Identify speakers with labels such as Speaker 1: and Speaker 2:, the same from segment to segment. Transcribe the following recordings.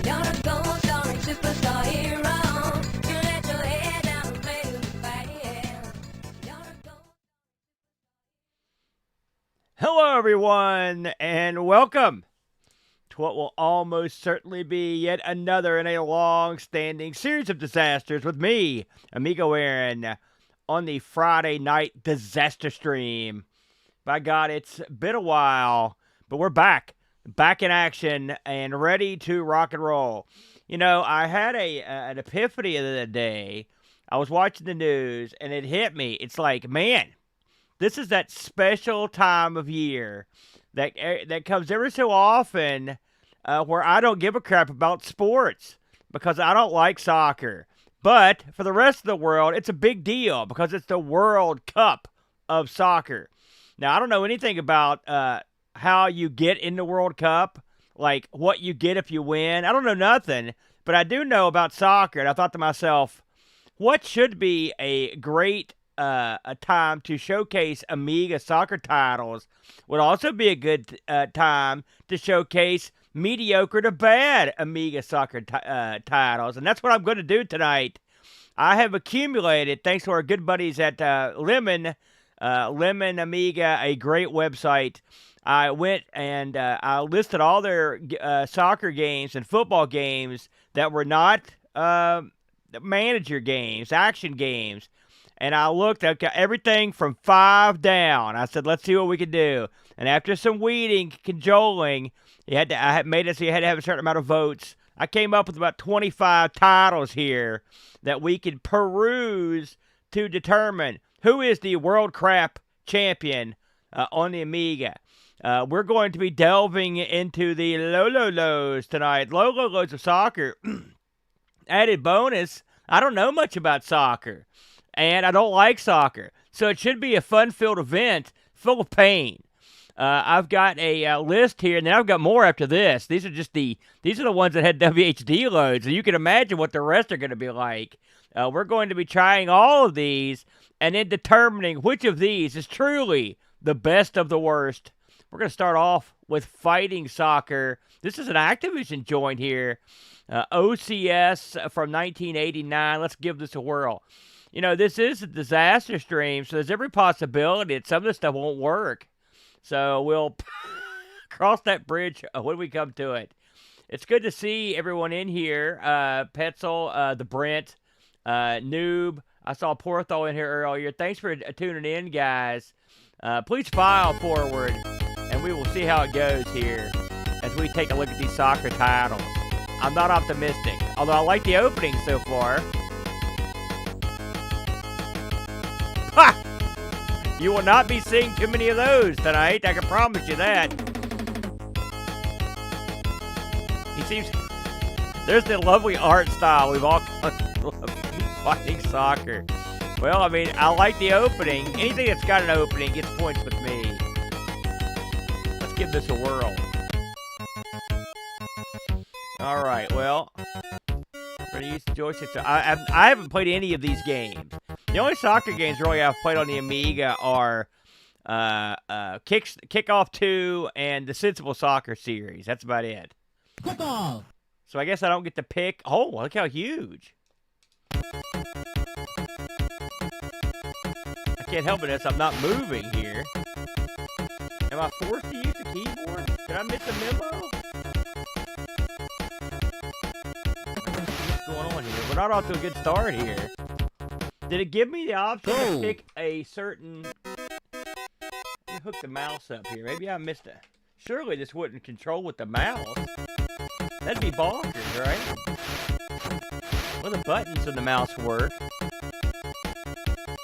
Speaker 1: You're a gold starring superstar hero. You let your head down and play with fire. You're a gold.
Speaker 2: Hello, everyone, and welcome to what will almost certainly be yet another in a long-standing series of disasters with me, Amigo Aaron, on the Friday night disaster stream. By God, it's been a while, but we're back in action and ready to rock and roll. You know, I had an epiphany the other day. I was watching the news, and it hit me. It's like, man, this is that special time of year that comes every so often where I don't give a crap about sports because I don't like soccer. But for the rest of the world, it's a big deal because it's the World Cup of soccer. Now, I don't know anything about how you get in the World Cup, like what you get if you win. I don't know nothing, but I do know about soccer. And I thought to myself, what should be a great a time to showcase Amiga Soccer titles would also be a good time to showcase mediocre to bad Amiga Soccer titles. And that's what I'm going to do tonight. I have accumulated, thanks to our good buddies at Lemon Amiga, a great website. I went and I listed all their soccer games and football games that were not manager games, action games. And I looked at everything from 5 down. I said, let's see what we can do. And after some weeding, cajoling, I had made it so you had to have a certain amount of votes. I came up with about 25 titles here that we could peruse to determine who is the World Crap champion on the Amiga. We're going to be delving into the low-low-lows tonight. Low-low-lows of soccer. Added bonus, I don't know much about soccer. And I don't like soccer. So it should be a fun-filled event full of pain. I've got a list here, and then I've got more after this. These are the ones that had WHD loads, and you can imagine what the rest are going to be like. We're going to be trying all of these, and then determining which of these is truly the best of the worst. We're going to start off with fighting soccer. This is an Activision joint here. OCS from 1989. Let's give this a whirl. You know, this is a disaster stream, so there's every possibility that some of this stuff won't work. So we'll cross that bridge when we come to it. It's good to see everyone in here. Petzel, the Brent, Noob. I saw Porthol in here earlier. Thanks for tuning in, guys. Please file forward, and we will see how it goes here as we take a look at these soccer titles. I'm not optimistic, although I like the opening so far. Ha! You will not be seeing too many of those tonight, I can promise you that. He seems... There's the lovely art style we've all fighting soccer. Well, I mean, I like the opening. Anything that's got an opening gets points with me. Let's give this a whirl. Alright, well... We're going to use the joystick. I haven't played any of these games. The only soccer games really I've played on the Amiga are Kickoff 2 and the Sensible Soccer series. That's about it.
Speaker 3: Football.
Speaker 2: So I guess I don't get to pick. Oh, look how huge. I can't help it as I'm not moving here. Am I forced to use the keyboard? Did I miss a memo? What's going on here? We're not off to a good start here. Did it give me the option to pick a certain... Let me hook the mouse up here. Maybe I missed it. Surely this wouldn't control with the mouse. That'd be bonkers, right? Well, the buttons on the mouse work.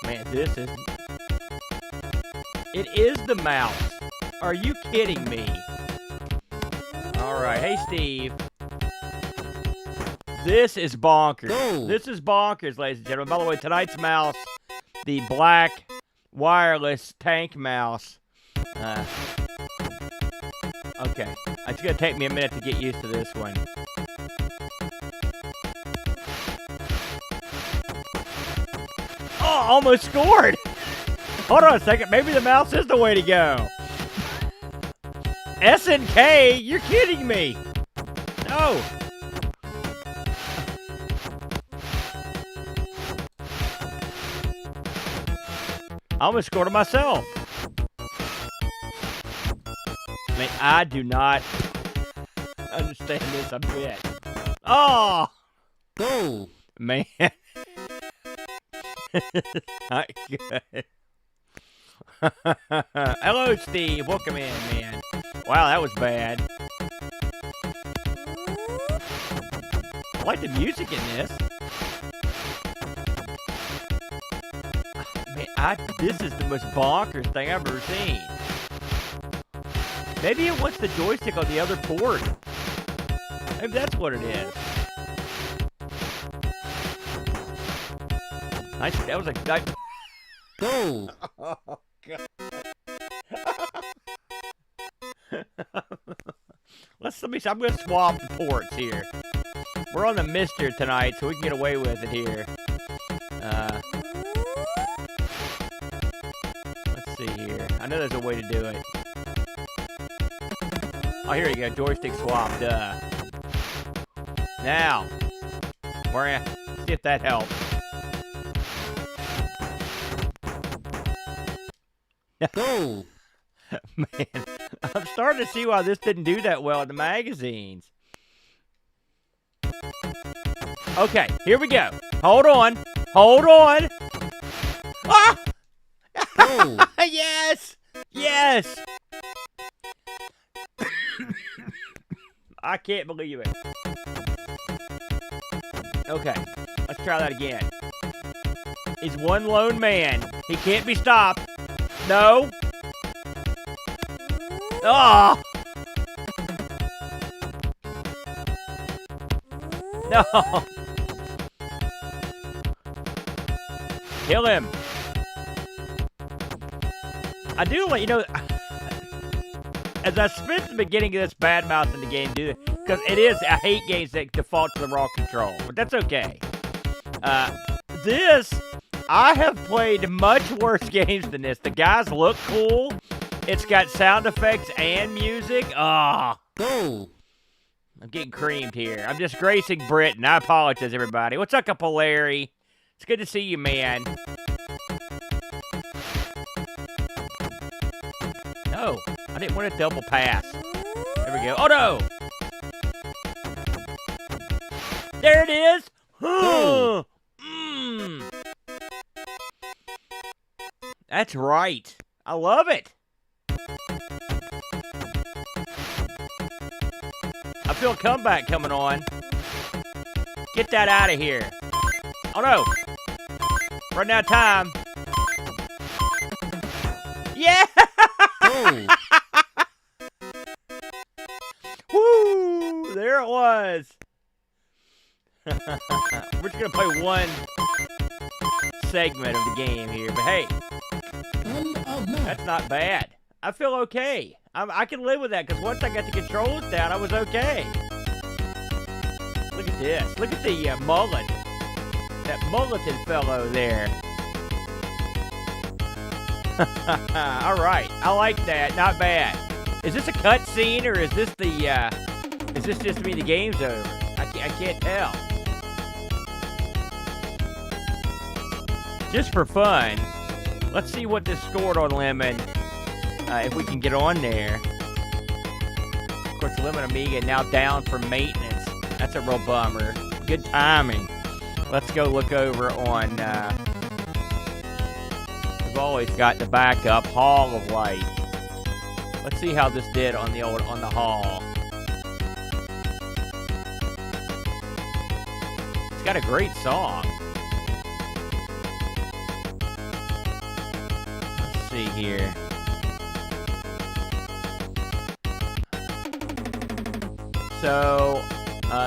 Speaker 2: Man, this is... It is the mouse. Are you kidding me? Alright, hey Steve. This is bonkers.
Speaker 3: Go.
Speaker 2: This is bonkers, ladies and gentlemen. By the way, tonight's mouse, the black wireless tank mouse. Okay. It's going to take me a minute to get used to this one. Oh, almost scored. Hold on a second. Maybe the mouse is the way to go. SNK? You're kidding me. No. almost scored it myself. I mean, I do not understand this a bit. Oh!
Speaker 3: Goal.
Speaker 2: Man. Not good. Hello, Steve. Welcome in, man. Wow, that was bad. I like the music in this. Man, this is the most bonkers thing I've ever seen. Maybe it wants the joystick on the other port. Maybe that's what it is. That was a nice.
Speaker 3: Goal.
Speaker 2: Oh, God. I'm going to swap the ports here. We're on the Mister tonight, so we can get away with it here. Let's see here. I know there's a way to do it. Oh, here you go. Joystick swap. Duh. Now, see if that helps.
Speaker 3: Goal.
Speaker 2: Man, I'm starting to see why this didn't do that well in the magazines. Okay, here we go. Hold on. Hold on. Ah!
Speaker 3: Goal.
Speaker 2: Yes! Yes! I can't believe it. Okay, let's try that again. He's one lone man. He can't be stopped. No. Oh! No. Kill him. I do let you know, as I spent the beginning of this bad mouth in the game, because it is, I hate games that default to the raw control, but that's okay. I have played much worse games than this. The guys look cool. It's got sound effects and music. Ah.
Speaker 3: Goal.
Speaker 2: I'm getting creamed here. I'm disgracing Britain. I apologize, everybody. What's up, Larry? It's good to see you, man. No, I didn't want a double pass. There we go. Oh, no. There it is.
Speaker 3: Goal.
Speaker 2: That's right. I love it. I feel a comeback coming on. Get that out of here. Oh, no. Running out of time. Yeah!
Speaker 3: Goal.
Speaker 2: Woo! There it was. We're just going to play one segment of the game here. But, hey, that's not bad. I feel okay. I can live with that because once I got the controls down, I was okay. Look at this. Look at the mullet. That mulleted fellow there. All right. I like that. Not bad. Is this a cut scene or is this just me the game's over? I can't tell. Just for fun, let's see what this scored on Lemon. If we can get on there. Of course, Lemon Amiga now down for maintenance. That's a real bummer. Good timing. Let's go look over on, we've always got the backup, Hall of Light. Let's see how this did on the Hall. It's got a great song. Let's see here. So,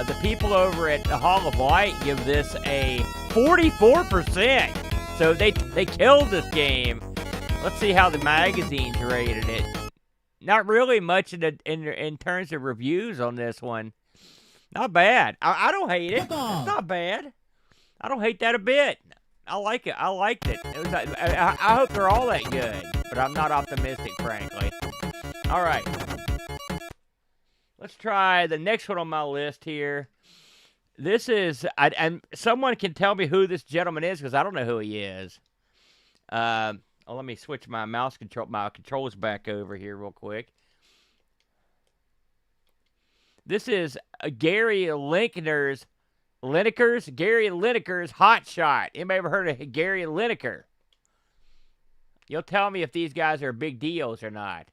Speaker 2: the people over at the Hall of Light give this a 44%. So they killed this game. Let's see how the magazines rated it. Not really much in terms of reviews on this one. Not bad. I don't hate it. It's not bad. I don't hate that a bit. I like it. I liked it. I hope they're all that good, but I'm not optimistic, frankly. All right. Let's try the next one on my list here. This is, and someone can tell me who this gentleman is because I don't know who he is. Oh, let me switch my controls back over here real quick. This is Gary Lineker's Hot Shot. Anybody ever heard of Gary Lineker? You'll tell me if these guys are big deals or not,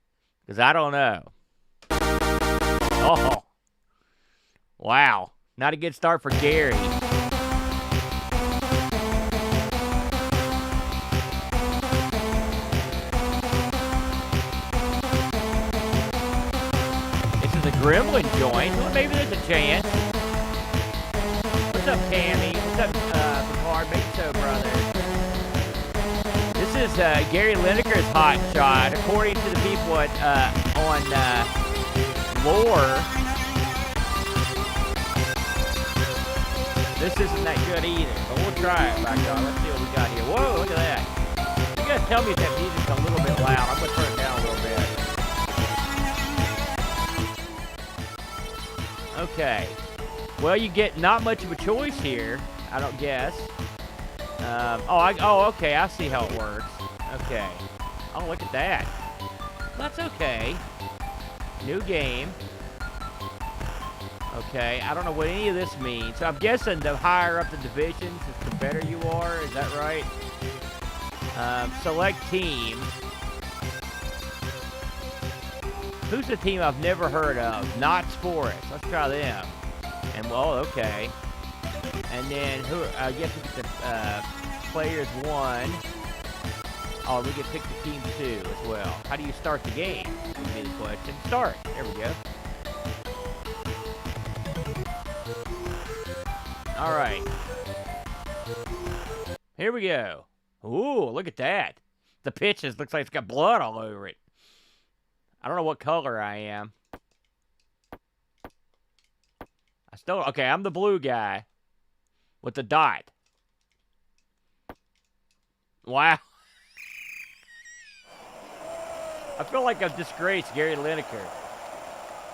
Speaker 2: because I don't know. Oh, wow. Not a good start for Gary. Gremlin joint. Well, maybe there's a chance. What's up, Tammy? What's up, Picard? Maybe so, brother. This is Gary Lineker's Hot Shot. According to the people at, on lore, this isn't that good either. But we'll try it, by God. Let's see what we got here. Whoa, look at that. You guys tell me if that music's a little bit loud. I'm going to turn it down a little bit. Okay. Well, you get not much of a choice here, I don't guess. Okay, I see how it works. Okay. Oh, look at that. That's okay. New game. Okay, I don't know what any of this means. So I'm guessing the higher up the divisions, the better you are. Is that right? Select team. Who's the team I've never heard of? Knott's Forest. Let's try them. And, well, okay. And then, who? I guess we get the players 1. Oh, we get pick the team 2 as well. How do you start the game? Would be the question. Start. There we go. All right. Here we go. Ooh, look at that. The pitches looks like it's got blood all over it. I don't know what color I am. Okay, I'm the blue guy with the dot. Wow. I feel like I've disgraced Gary Lineker.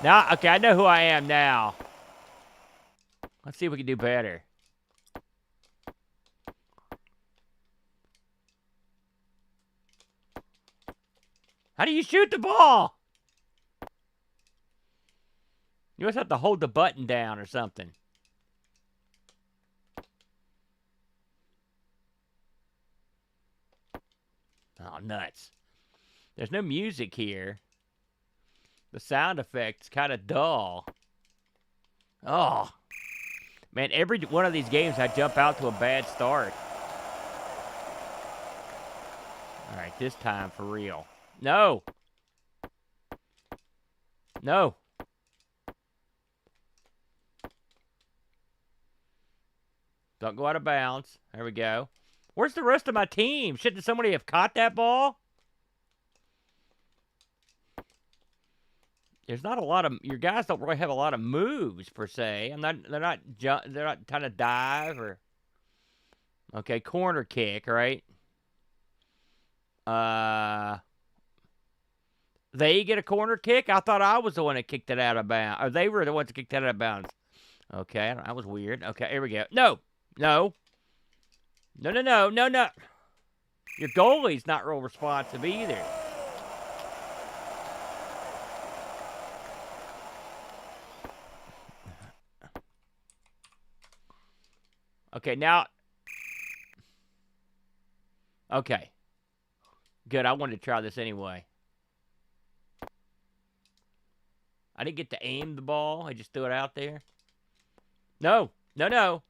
Speaker 2: Now, okay, I know who I am now. Let's see if we can do better. How do you shoot the ball? You must have to hold the button down or something. Oh, nuts. There's no music here. The sound effect's kind of dull. Oh. Man, every one of these games I jump out to a bad start. All right, this time for real. No. No. Don't go out of bounds. There we go. Where's the rest of my team? Shouldn't somebody have caught that ball? There's not a lot of... Your guys don't really have a lot of moves, per se. They're not trying to dive or... Okay, corner kick, right? They get a corner kick? I thought I was the one that kicked it out of bounds. Or they were the ones that kicked it out of bounds. Okay, that was weird. Okay, here we go. No. No. No, no, no. No, no. Your goalie's not real responsive either. Okay, now... Okay. Good, I wanted to try this anyway. I didn't get to aim the ball. I just threw it out there. No. No, no.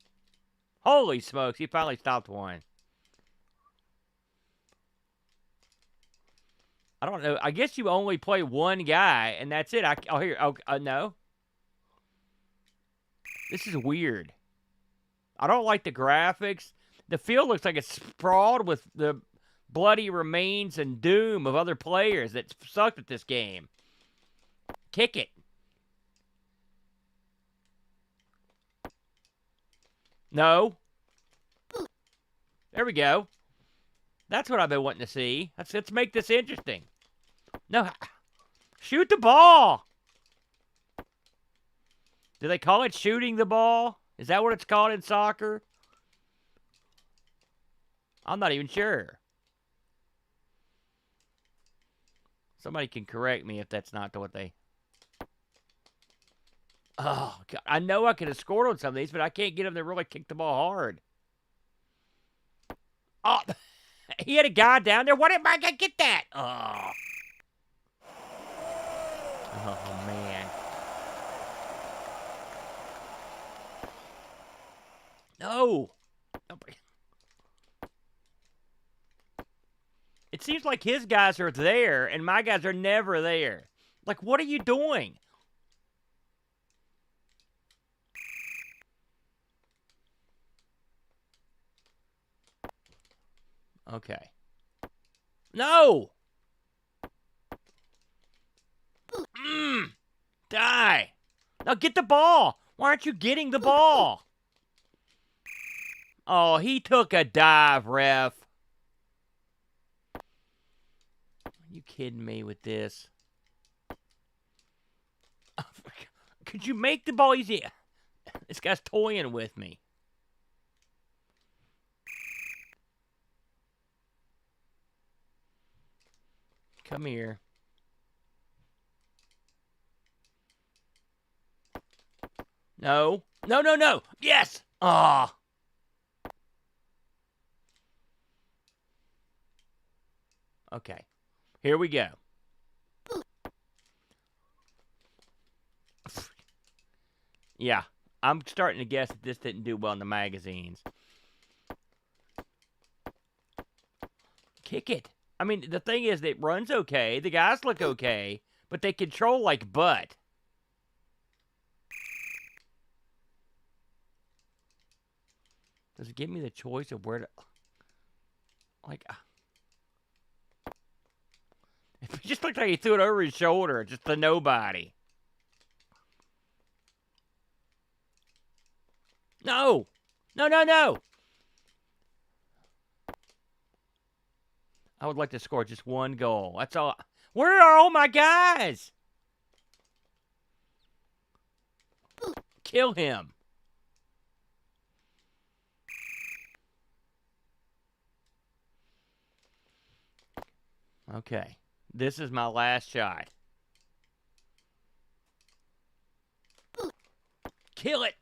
Speaker 2: Holy smokes, he finally stopped one. I don't know. I guess you only play one guy, and that's it. No. This is weird. I don't like the graphics. The field looks like it's sprawled with the bloody remains and doom of other players that sucked at this game. Kick it. No. There we go. That's what I've been wanting to see. Let's make this interesting. No. Shoot the ball. Do they call it shooting the ball? Is that what it's called in soccer? I'm not even sure. Somebody can correct me if that's not what they... Oh, God. I know I could have scored on some of these, but I can't get them to really kick the ball hard. Oh, he had a guy down there. Why didn't my guy get that? Oh. Oh, man. No. It seems like his guys are there, and my guys are never there. Like, what are you doing? Okay. No! Die! Now get the ball! Why aren't you getting the ball? Oh, he took a dive, ref. Are you kidding me with this? Could you make the ball easy? This guy's toying with me. Come here. No. No, no, no. Yes. Ah. Okay. Here we go. Yeah. I'm starting to guess that this didn't do well in the magazines. Kick it. I mean, the thing is, it runs okay. The guys look okay. But they control like butt. Does it give me the choice of where to... Like... It just looked like he threw it over his shoulder. Just to nobody. No! No, no, no! I would like to score just one goal. That's all. Where are all my guys? Kill him. Okay. This is my last shot. Kill it.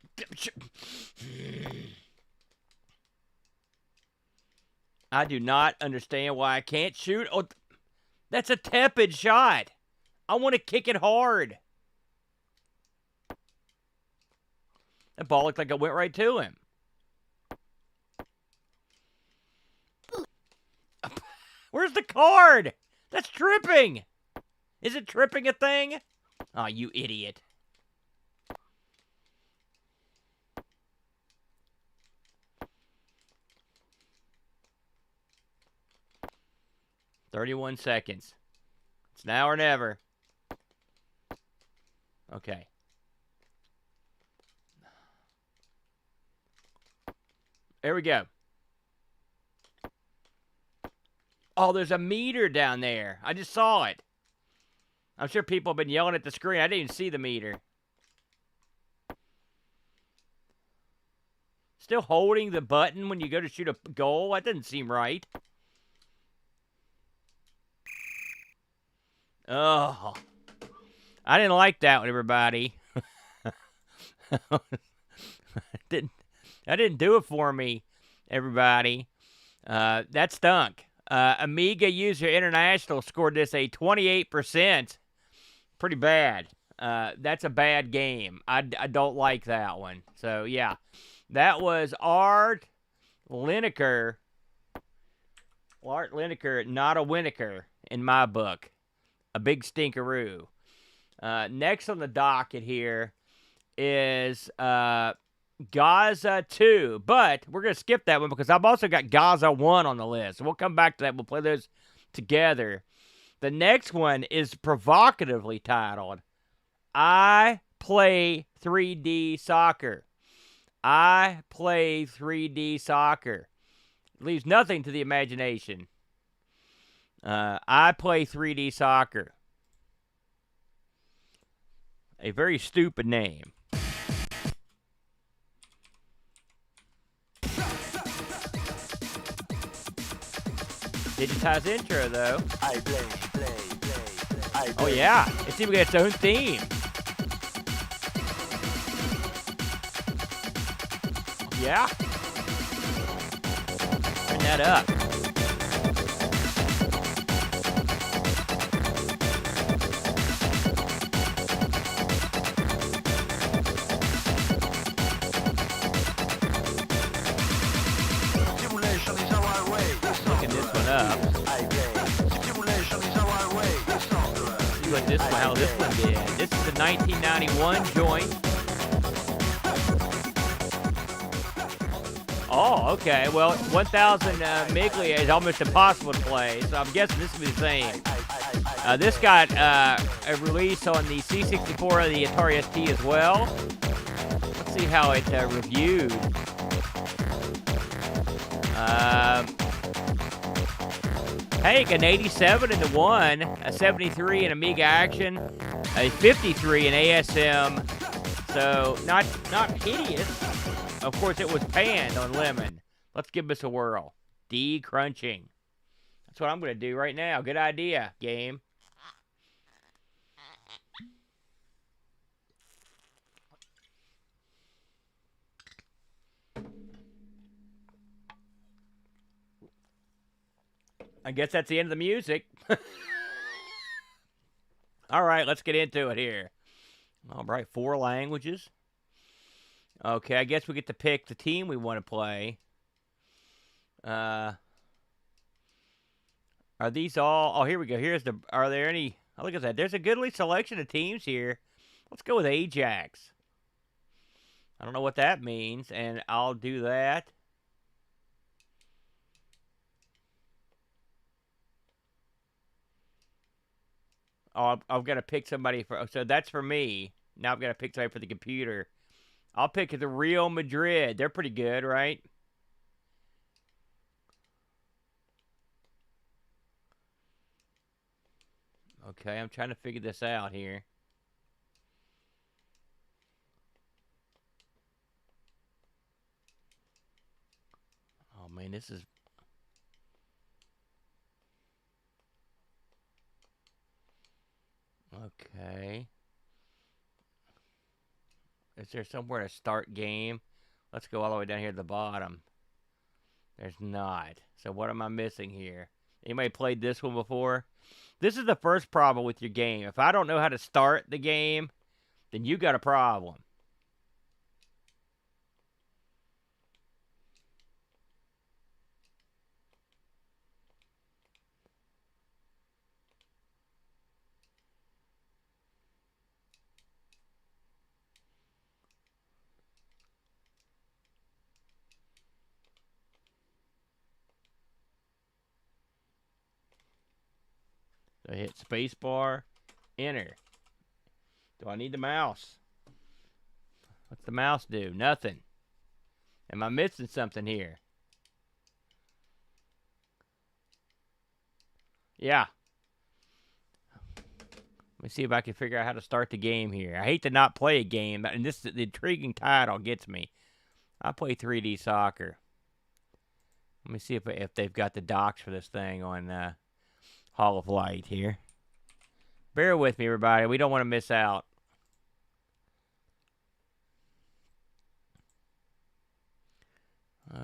Speaker 2: I do not understand why I can't shoot. Oh, that's a tepid shot. I want to kick it hard. That ball looked like it went right to him. Where's the card? That's tripping. Is it tripping a thing? Oh, you idiot. "31 seconds. It's now or never." Okay. There we go. Oh, there's a meter down there. I just saw it. I'm sure people have been yelling at the screen. I didn't even see the meter. Still holding the button when you go to shoot a goal? That doesn't seem right. Oh. I didn't like that one, everybody. That didn't do it for me, everybody. That stunk. Amiga User International scored this a 28%. Pretty bad. That's a bad game. I don't like that one. So, yeah. That was Art Lineker. Art Lineker, not a Winokur in my book. A big stinkeroo. Next on the docket here is Gazza II. But we're going to skip that one because I've also got Gazza I on the list. So we'll come back to that. We'll play those together. The next one is provocatively titled, I Play 3D Soccer. I Play 3D Soccer. Leaves nothing to the imagination. I Play 3D Soccer. A very stupid name. Digitized intro, though.
Speaker 4: I play.
Speaker 2: Oh, yeah. It's even got its own theme. Yeah. Turn that up. Looking this one up. See what this one, how this one did. This is the 1991 joint. Oh, okay. Well, 1000 Miglia is almost impossible to play, so I'm guessing this will be the same. This got a release on the C64 and the Atari ST as well. Let's see how it reviewed. Hey, an 87 in the 1, a 73 in Amiga Action, a 53 in ASM. So not hideous. Of course, it was panned on Lemon. Let's give this a whirl. De-crunching. That's what I'm going to do right now. Good idea, game. I guess that's the end of the music. All right, let's get into it here. All right, 4 languages. Okay, I guess we get to pick the team we want to play. Are these all... Oh, here we go. Are there any... Oh, look at that. There's a goodly selection of teams here. Let's go with Ajax. I don't know what that means, and I'll do that. Oh, I've got to pick somebody for... So that's for me. Now I've got to pick somebody for the computer. I'll pick the Real Madrid. They're pretty good, right? Okay, I'm trying to figure this out here. Oh, man, this is... Okay. Is there somewhere to start game? Let's go all the way down here to the bottom. There's not. So what am I missing here? Anybody played this one before? This is the first problem with your game. If I don't know how to start the game, then you got a problem. So hit spacebar, enter. Do I need the mouse? What's the mouse do? Nothing. Am I missing something here? Yeah. Let me see if I can figure out how to start the game here. I hate to not play a game, and the intriguing title gets me. I play 3D soccer. Let me see if they've got the docs for this thing on Hall of Light here. Bear with me, everybody. We don't want to miss out.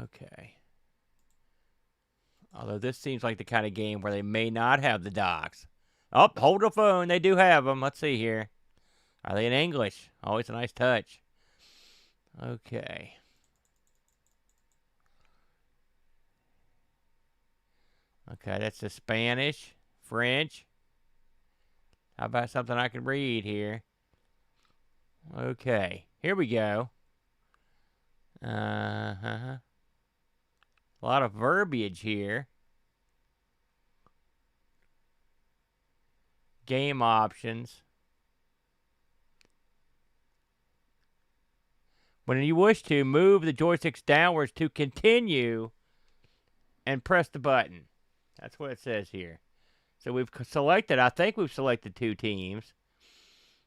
Speaker 2: Okay. Although this seems like the kind of game where they may not have the docs. Oh, hold the phone. They do have them. Let's see here. Are they in English? Always a nice touch. Okay. Okay, that's the Spanish, French. How about something I can read here? Okay, here we go. A lot of verbiage here. Game options. When you wish to, move the joysticks downwards to continue and press the button. That's what it says here. So we've selected, I think we've selected 2 teams.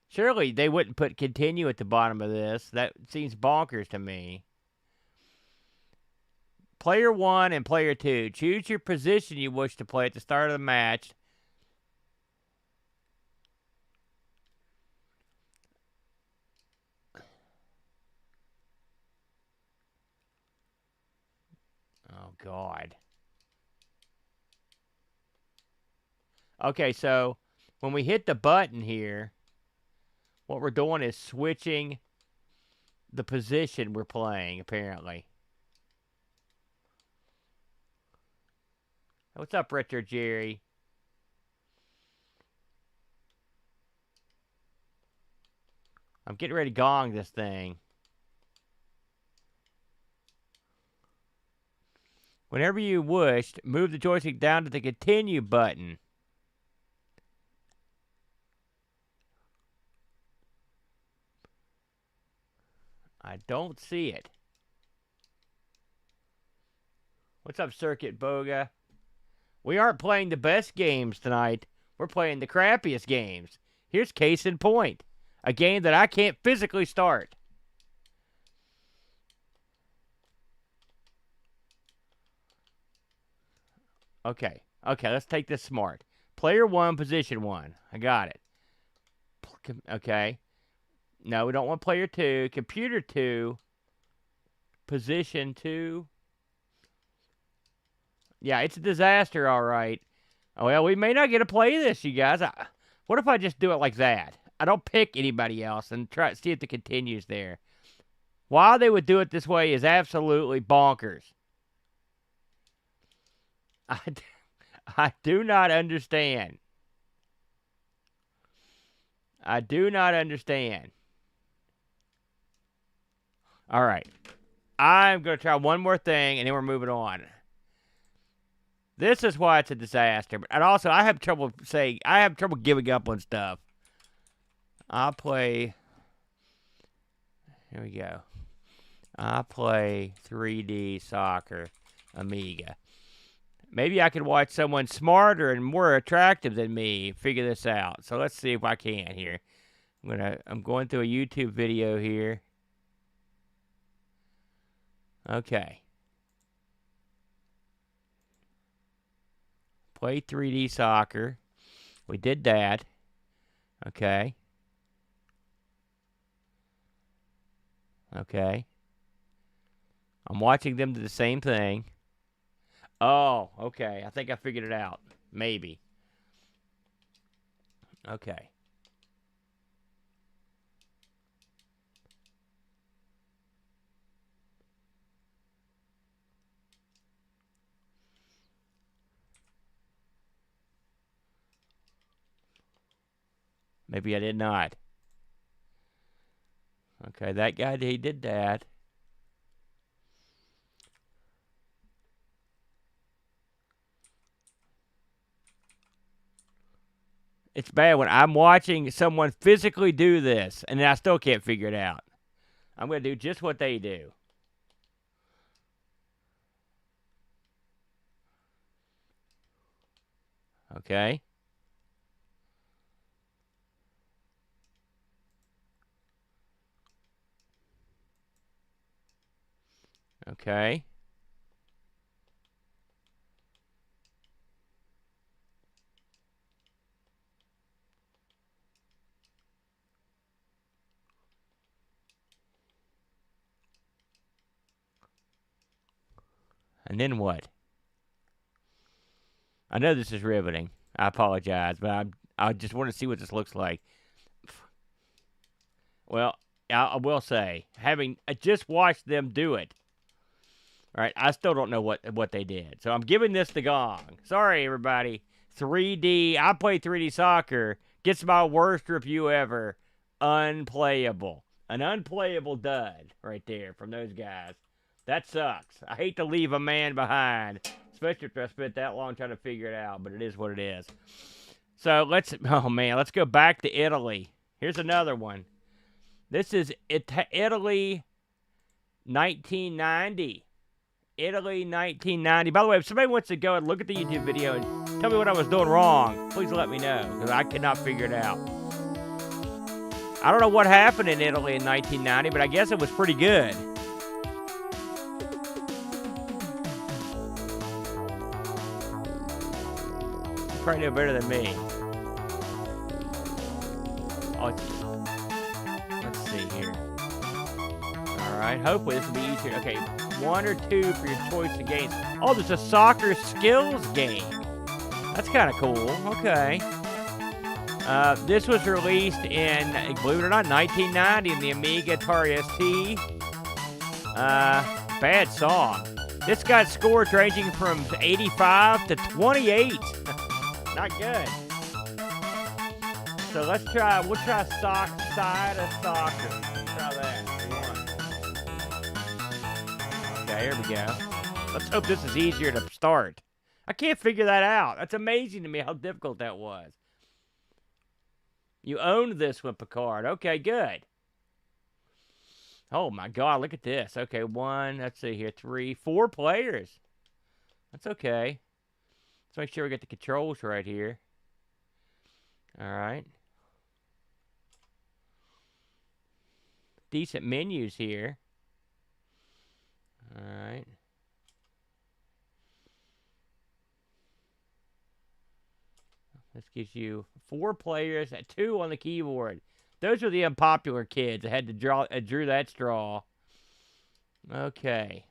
Speaker 2: Surely they wouldn't put continue at the bottom of this. That seems bonkers to me. Player 1 and Player 2. Choose your position you wish to play at the start of the match. God. Okay, so when we hit the button here, what we're doing is switching the position we're playing, apparently. What's up, Richard Jerry? I'm getting ready to gong this thing. Whenever you wished, move the joystick down to the continue button. I don't see it. What's up, Circuit Boga? We aren't playing the best games tonight. We're playing the crappiest games. Here's case in point. A game that I can't physically start. Okay, let's take this smart. Player 1, position 1. I got it. Okay. No, we don't want player 2. Computer 2, position 2. Yeah, it's a disaster, all right. Oh, well, we may not get to play this, you guys. What if I just do it like that? I don't pick anybody else and try to see if it continues there. Why they would do it this way is absolutely bonkers. I do not understand. I do not understand. All right. I'm going to try one more thing, and then we're moving on. This is why it's a disaster. And also, I have trouble giving up on stuff. I'll play. Here we go. I'll play 3D Soccer Amiga. Maybe I could watch someone smarter and more attractive than me figure this out. So let's see if I can here. I'm going through a YouTube video here. Okay. Play 3D Soccer. We did that. Okay. Okay. I'm watching them do the same thing. Oh, okay. I think I figured it out. Maybe. Okay. Maybe I did not. Okay, that guy, he did that. It's bad when I'm watching someone physically do this, and I still can't figure it out. I'm going to do just what they do. Okay. Okay. And then what? I know this is riveting. I apologize, but I just want to see what this looks like. Well, I will say, having just watched them do it, all right, I still don't know what they did. So I'm giving this the gong. Sorry, everybody. 3D. I play 3D Soccer. Gets my worst review ever. Unplayable. An unplayable dud right there from those guys. That sucks. I hate to leave a man behind, especially after I spent that long trying to figure it out, but it is what it is. So let's go back to Italy. Here's another one. This is Italy 1990. Italy 1990. By the way, if somebody wants to go and look at the YouTube video and tell me what I was doing wrong, please let me know, because I cannot figure it out. I don't know what happened in Italy in 1990, but I guess it was pretty good. You probably know better than me. Oh, let's see here. All right, hopefully this will be easier. Okay. 1 or 2 for your choice of games. Oh, there's a soccer skills game. That's kind of cool. Okay. This was released in, believe it or not, 1990 in the Amiga Atari ST. Bad song. This got scores ranging from 85 to 28. Not good. So we'll try side of soccer. Let's try that. Okay, here we go. Let's hope this is easier to start. I can't figure that out. That's amazing to me how difficult that was. You owned this one, Picard. Okay, good. Oh my God, look at this. Okay, 1, let's see here, 3, 4 players. That's okay. Let's make sure we get the controls right here. All right. Decent menus here. All right. This gives you 4 players, 2 on the keyboard. Those are the unpopular kids. I had to drew that straw. Okay.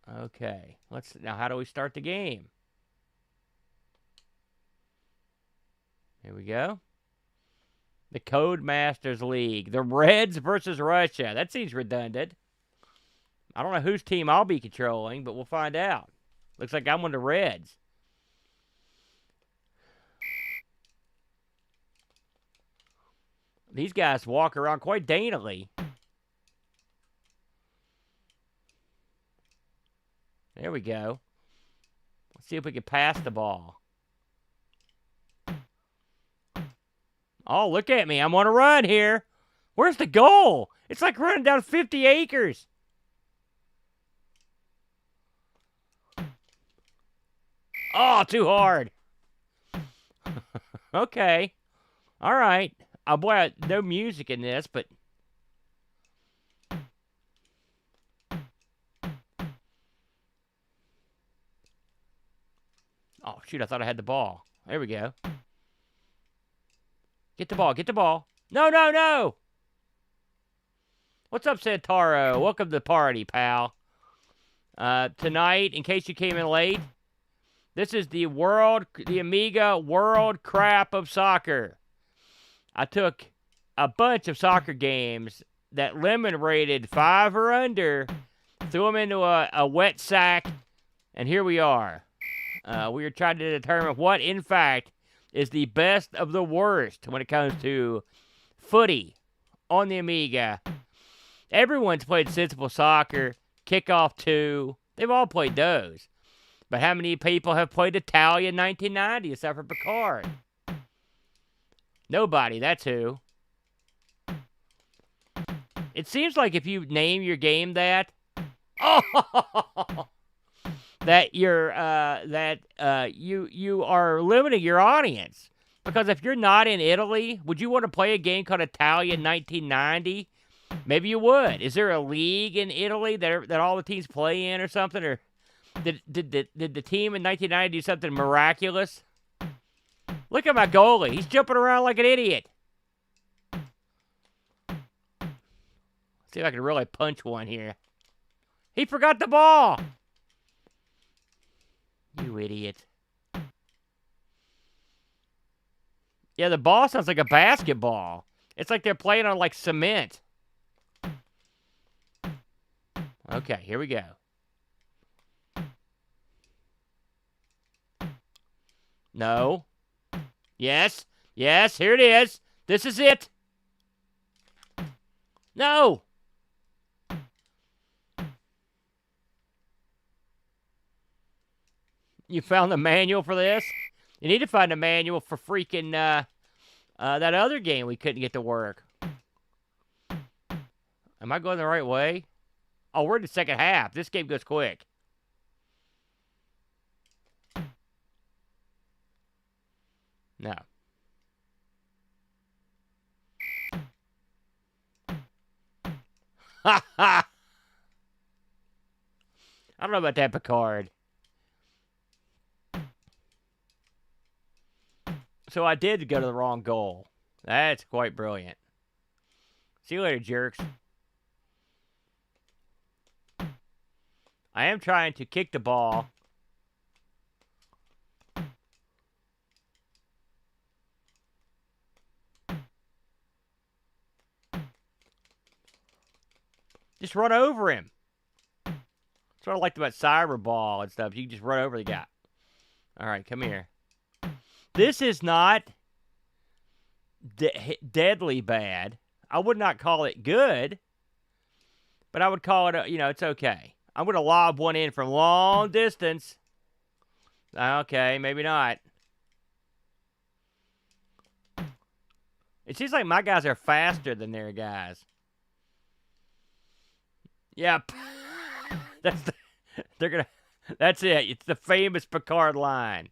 Speaker 2: Okay. Now how do we start the game? Here we go. The Codemasters League. The Reds versus Russia. That seems redundant. I don't know whose team I'll be controlling, but we'll find out. Looks like I'm one of the Reds. These guys walk around quite daintily. There we go. Let's see if we can pass the ball. Oh, look at me. I'm on a run here. Where's the goal? It's like running down 50 acres. Oh, too hard. Okay. All right. Boy, no music in this, but... Oh, shoot, I thought I had the ball. There we go. Get the ball, get the ball. No, no, no! What's up, Santaro? Welcome to the party, pal. Tonight, in case you came in late, this is the Amiga World Crap of Soccer. I took a bunch of soccer games that Lemon rated 5 or under, threw them into a wet sack, and here we are. We are trying to determine what, in fact, is the best of the worst when it comes to footy on the Amiga. Everyone's played Sensible Soccer, Kickoff 2. They've all played those. But how many people have played Italian 1990 except for Picard? Nobody, that's who. It seems like if you name your game that, that you are limiting your audience. Because if you're not in Italy, would you want to play a game called Italian 1990? Maybe you would. Is there a league in Italy that all the teams play in or something? Or did the team in 1990 do something miraculous? Look at my goalie. He's jumping around like an idiot. See if I can really punch one here. He forgot the ball. You idiot. Yeah, the ball sounds like a basketball. It's like they're playing on, like, cement. Okay, here we go. No. Yes. Yes, here it is. This is it. No. You found the manual for this? You need to find a manual for freaking that other game we couldn't get to work. Am I going the right way? Oh, we're in the second half. This game goes quick. No. Ha ha! I don't know about that, Picard. So I did go to the wrong goal. That's quite brilliant. See you later, jerks. I am trying to kick the ball. Just run over him. That's what I liked about Cyberball and stuff. You can just run over the guy. All right, come here. This is not deadly bad. I would not call it good, but I would call it, it's okay. I'm going to lob one in from long distance. Okay, maybe not. It seems like my guys are faster than their guys. Yep. That's it. It's the famous Picard line.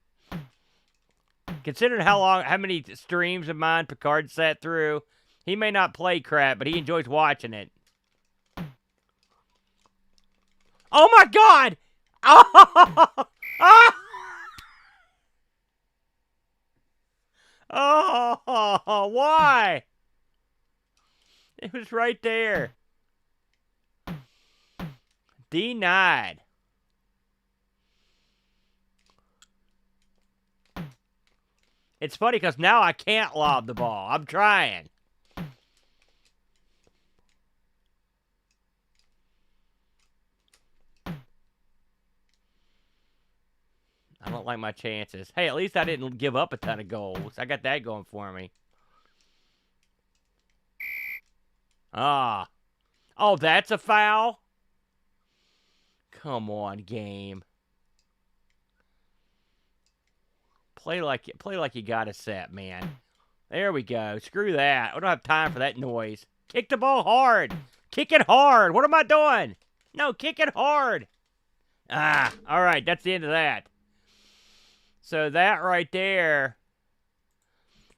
Speaker 2: Considering how many streams of mine Picard sat through, he may not play crap, but he enjoys watching it. Oh my God! Oh! Oh, why? It was right there. Denied. It's funny because now I can't lob the ball. I'm trying. I don't like my chances. Hey, at least I didn't give up a ton of goals. I got that going for me. Ah. Oh, that's a foul? Come on, game. Play like you got a set, man. There we go. Screw that. I don't have time for that noise. Kick the ball hard. Kick it hard. What am I doing? No, kick it hard. Ah, all right. That's the end of that. So that right there,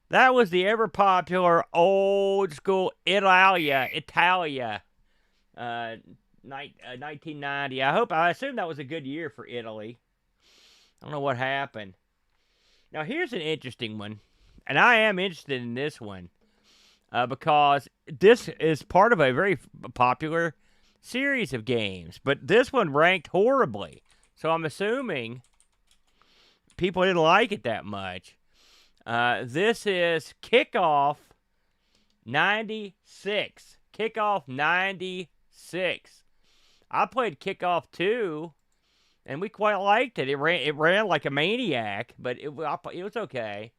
Speaker 2: that was the ever-popular old-school Italia, 1990. I assume that was a good year for Italy. I don't know what happened. Now, here's an interesting one, and I am interested in this one because this is part of a very popular series of games, but this one ranked horribly. So I'm assuming people didn't like it that much. This is Kickoff 96. Kickoff 96. I played Kickoff 2, and we quite liked it. It ran like a maniac, but it was okay.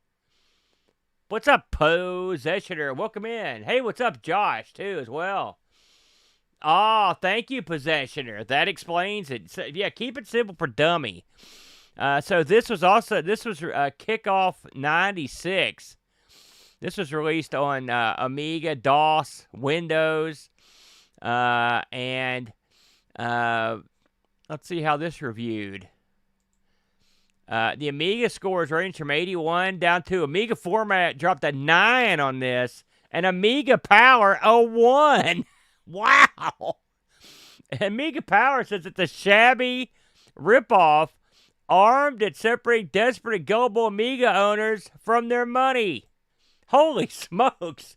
Speaker 2: What's up, Possessioner? Welcome in. Hey, what's up, Josh, too, as well. Oh, thank you, Possessioner. That explains it. So, yeah, keep it simple for dummy. So this was Kickoff 96. This was released on Amiga, DOS, Windows, and let's see how this reviewed. The Amiga scores range from 81 down to Amiga format dropped a 9 on this, and Amiga Power a 1. Wow. Amiga Power says it's a shabby ripoff armed at separating desperate and gullible Amiga owners from their money. Holy smokes.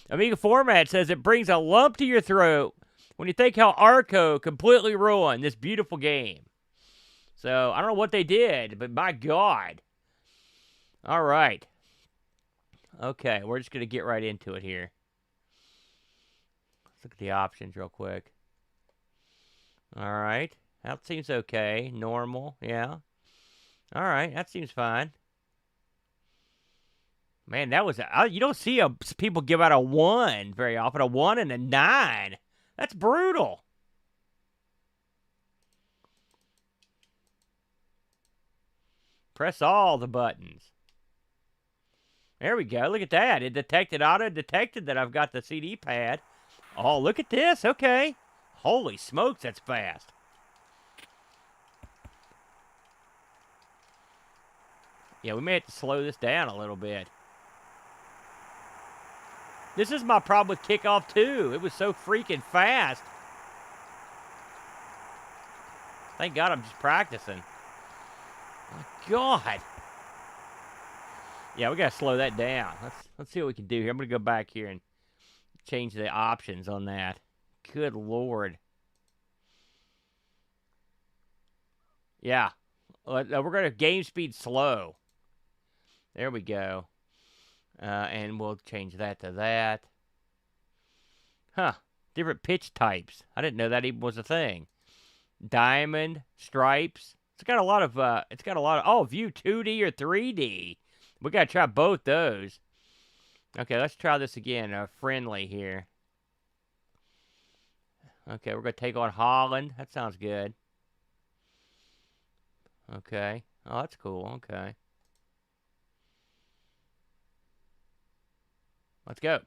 Speaker 2: Amiga Format says it brings a lump to your throat when you think how Arco completely ruined this beautiful game. So, I don't know what they did, but my God. All right. Okay, we're just going to get right into it here. Let's look at the options real quick. All right. That seems okay. Normal, yeah. All right, that seems fine. Man, that was you don't see people give out a 1 very often. A 1 and a 9. That's brutal. Press all the buttons. There we go. Look at that. It auto-detected that I've got the CD pad. Oh, look at this. Okay. Holy smokes, that's fast. Yeah, we may have to slow this down a little bit. This is my problem with Kickoff 2. It was so freaking fast. Thank God I'm just practicing. My God. Yeah, we got to slow that down. Let's see what we can do here. I'm going to go back here and change the options on that. Good Lord. Yeah. We're going to game speed slow. There we go. And we'll change that to that. Huh. Different pitch types. I didn't know that even was a thing. Diamond, stripes. It's got a lot of, oh, view 2D or 3D. We got to try both those. Okay, let's try this again. Friendly here. Okay, we're going to take on Holland. That sounds good. Okay. Oh, that's cool. Okay. Let's go.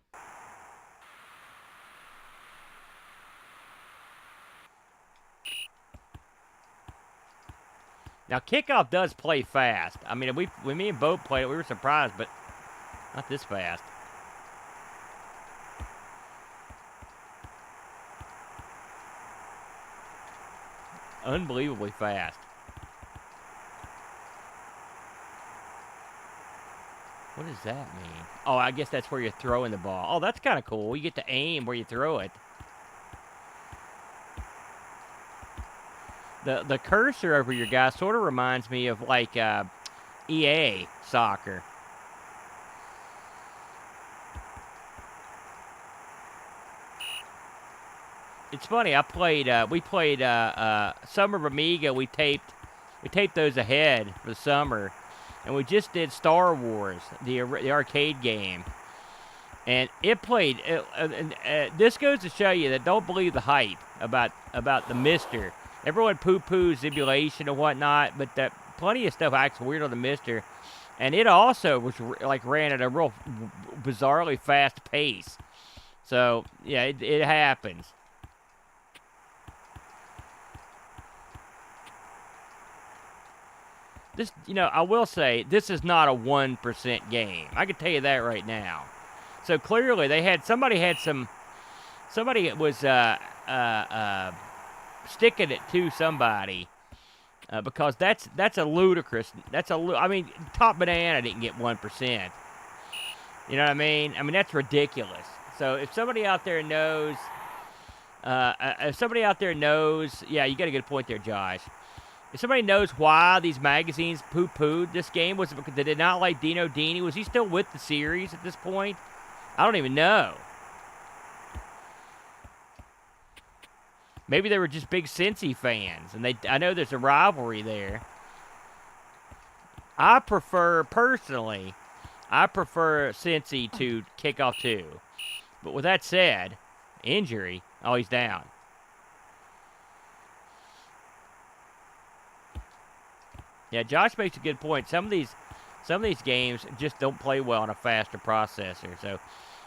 Speaker 2: Now, kickoff does play fast. I mean, when me and Bo played it, we were surprised, but not this fast. Unbelievably fast. What does that mean? Oh, I guess that's where you're throwing the ball. Oh, that's kind of cool. You get to aim where you throw it. The cursor over your guy sort of reminds me of like EA Soccer. It's funny. We played Summer of Amiga. We taped those ahead for the summer, and we just did Star Wars, the arcade game, and it played. This goes to show you that don't believe the hype about the Mister. Everyone poo-poos emulation and whatnot, but plenty of stuff acts weird on the Mister, and it also was ran at a real bizarrely fast pace. So yeah, it happens. This, I will say, this is not a 1% game. I can tell you that right now. So clearly, somebody was sticking it to somebody because that's a ludicrous. I mean, Top Banana didn't get 1%. You know what I mean? I mean, that's ridiculous. So if somebody out there knows, yeah, you got a good point there, Josh. If somebody knows why these magazines poo-pooed this game, was it because they did not like Dino Dini? Was he still with the series at this point? I don't even know. Maybe they were just big Cincy fans, and I know there's a rivalry there. Personally, I prefer Cincy to Kickoff 2. But with that said, injury, oh, he's down. Yeah, Josh makes a good point. Some of these games just don't play well on a faster processor. So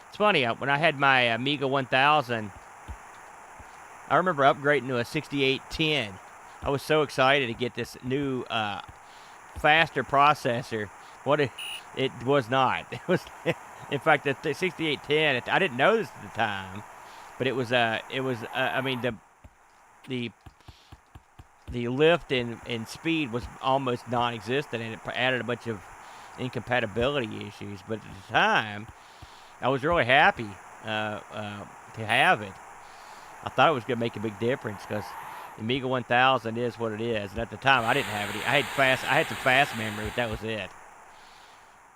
Speaker 2: it's funny, when I had my Amiga 1000, I remember upgrading to a 6810. I was so excited to get this new faster processor. It was not. It was, in fact, the 6810. I didn't know this at the time, but it was. I mean, the lift and speed was almost non-existent, and it added a bunch of incompatibility issues. But at the time, I was really happy to have it. I thought it was going to make a big difference because the Amiga 1000 is what it is, and at the time I didn't have it. I had some fast memory, but that was it.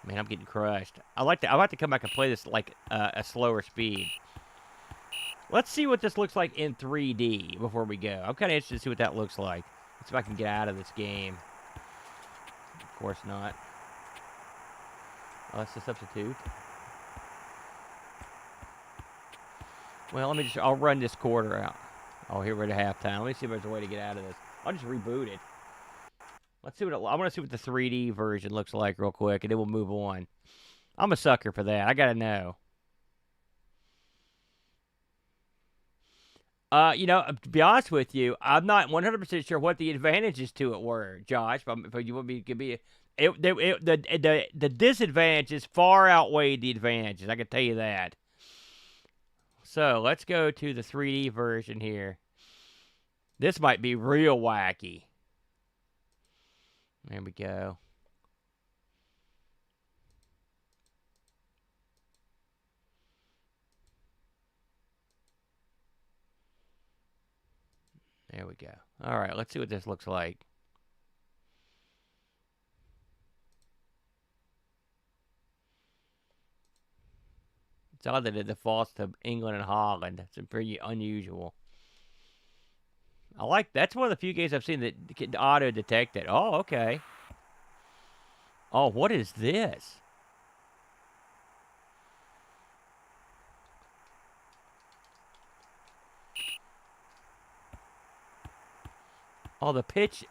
Speaker 2: Man, I'm getting crushed. I'd like to come back and play this like a slower speed. Let's see what this looks like in 3D before we go. I'm kind of interested to see what that looks like. Let's see if I can get out of this game. Of course not. Oh, that's the substitute. Well, I'll run this quarter out. Oh, here we're at halftime. Let me see if there's a way to get out of this. I'll just reboot it. Let's see I want to see what the 3D version looks like real quick, and then we'll move on. I'm a sucker for that. I got to know. To be honest with you, I'm not 100% sure what the advantages to it were, Josh. If you want me to be, the disadvantages far outweighed the advantages. I can tell you that. So let's go to the 3D version here. This might be real wacky. There we go. There we go. All right, let's see what this looks like. It's odd that it defaults to England and Holland. It's pretty unusual. I like that's one of the few games I've seen that can auto detect it. Oh, okay. Oh, what is this? Oh, the pitch.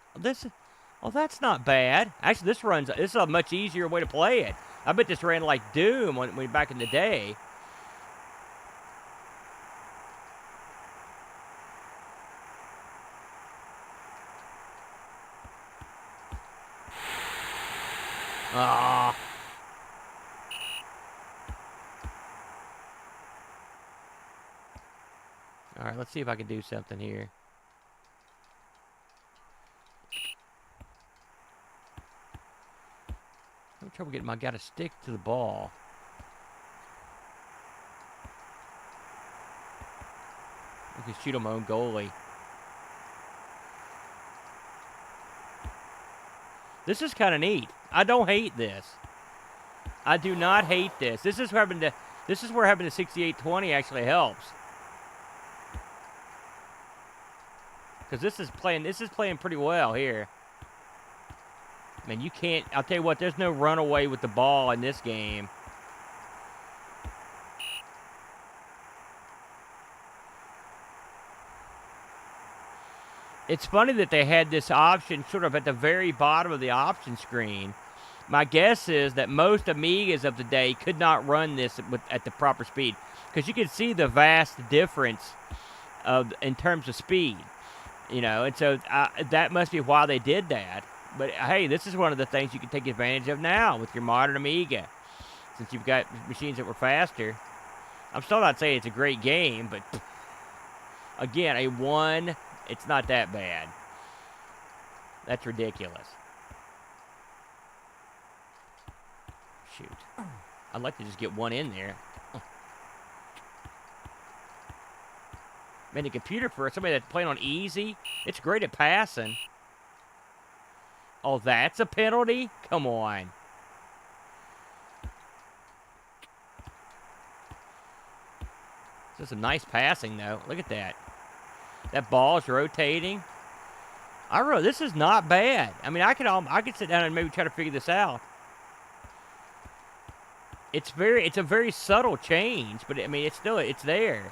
Speaker 2: Oh, that's not bad. Actually, this is a much easier way to play it. I bet this ran like Doom when back in the day. Ah. All right, let's see if I can do something here. I'm having trouble getting my guy to stick to the ball. I can shoot on my own goalie. This is kind of neat. I don't hate this. I do not hate this. This is where having the 6820 actually helps. Because this is playing pretty well here. Man, you can't. I'll tell you what. There's no runaway with the ball in this game. It's funny that they had this option sort of at the very bottom of the option screen. My guess is that most Amigas of the day could not run this at the proper speed, because you can see the vast difference in terms of speed. You know, and so that must be why they did that. But hey, this is one of the things you can take advantage of now with your modern Amiga, since you've got machines that were faster. I'm still not saying it's a great game, but again, a 1, it's not that bad. That's ridiculous. Shoot. I'd like to just get 1 in there. Man, the computer, for somebody that's playing on easy, it's great at passing. Oh, that's a penalty? Come on. This is some nice passing, though. Look at that. That ball's rotating. This is not bad. I mean, I could sit down and maybe try to figure this out. It's a very subtle change, but I mean, it's there.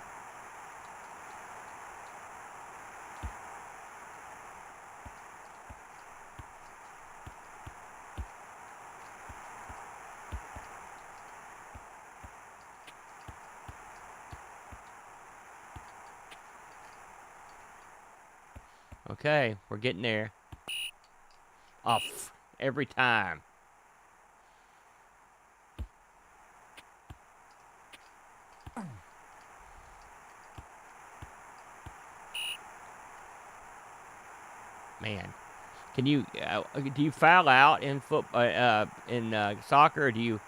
Speaker 2: Okay, we're getting there. Off every time. Man, do you foul out in soccer, or do you?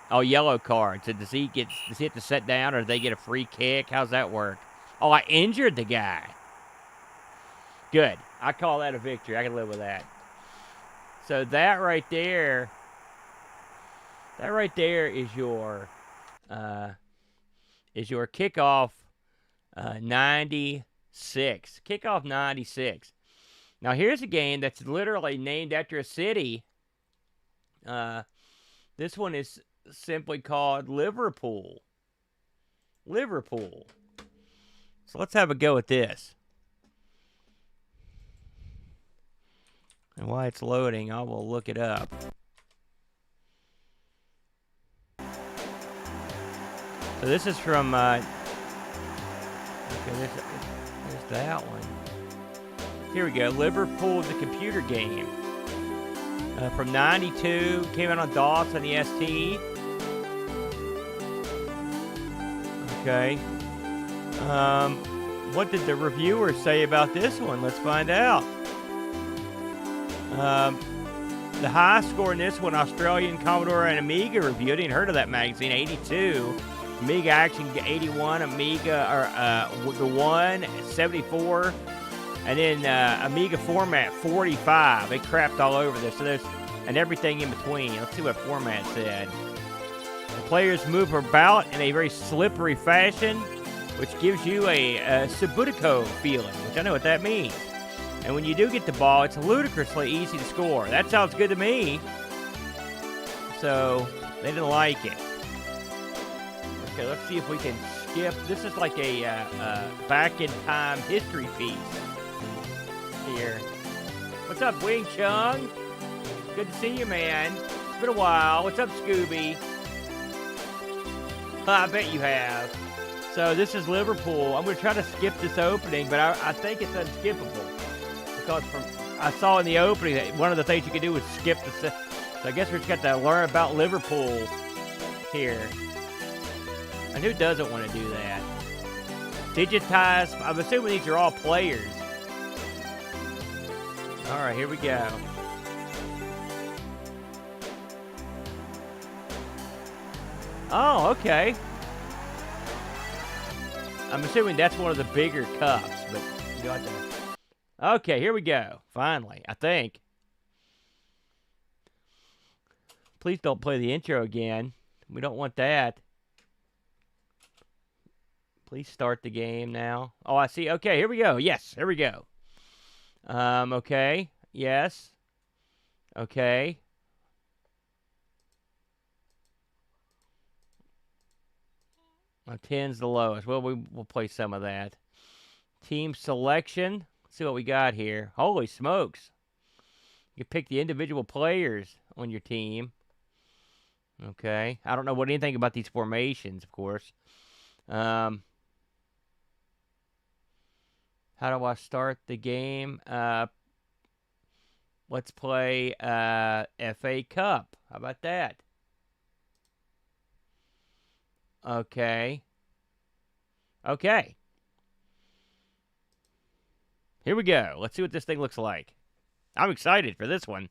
Speaker 2: Oh, yellow card. So does he have to sit down, or do they get a free kick? How's that work? Oh, I injured the guy. Good. I call that a victory. I can live with that. So that right there is your kickoff 96. Kickoff 96. Now here's a game that's literally named after a city. This one is simply called Liverpool. Liverpool. So let's have a go at this. And while it's loading, I will look it up. So this is from, okay, there's that one. Here we go, Liverpool, the computer game. From 92, came out on DOS and the ST. Okay. What did the reviewers say about this one? Let's find out. The high score in this one, Australian Commodore and Amiga review. I didn't heard of that magazine. 82. Amiga Action 81. Amiga the 1 74. And then Amiga format 45. They crapped all over this. So and everything in between. Let's see what format said. Players move about in a very slippery fashion, which gives you a Subbutico feeling, which I know what that means. And when you do get the ball, it's ludicrously easy to score. That sounds good to me. So, they didn't like it. Okay, let's see if we can skip. This is like a back-in-time history piece here. What's up, Wing Chung? Good to see you, man. It's been a while. What's up, Scooby? I bet you have. So this is Liverpool. I'm going to try to skip this opening, but I think it's unskippable. Because I saw in the opening that one of the things you could do was skip the... So I guess we just got to learn about Liverpool here. And who doesn't want to do that? Digitize. I'm assuming these are all players. All right, here we go. Oh, okay. I'm assuming that's one of the bigger cups, but you got to... Okay, here we go. Finally, I think. Please don't play the intro again. We don't want that. Please start the game now. Oh, I see. Okay, here we go. Yes, here we go. Okay. Yes. Okay. My 10's the lowest. Well, we'll play some of that. Team selection. Let's see what we got here. Holy smokes. You pick the individual players on your team. Okay. I don't know anything about these formations, of course. How do I start the game? Let's play FA Cup. How about that? Okay. Okay. Here we go. Let's see what this thing looks like. I'm excited for this one.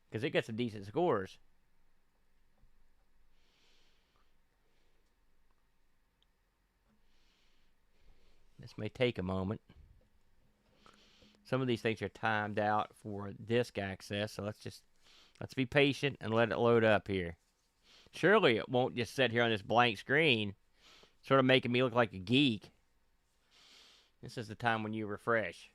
Speaker 2: Because it got some decent scores. This may take a moment. Some of these things are timed out for disk access, so let's be patient and let it load up here. Surely it won't just sit here on this blank screen, sort of making me look like a geek. This is the time when you refresh.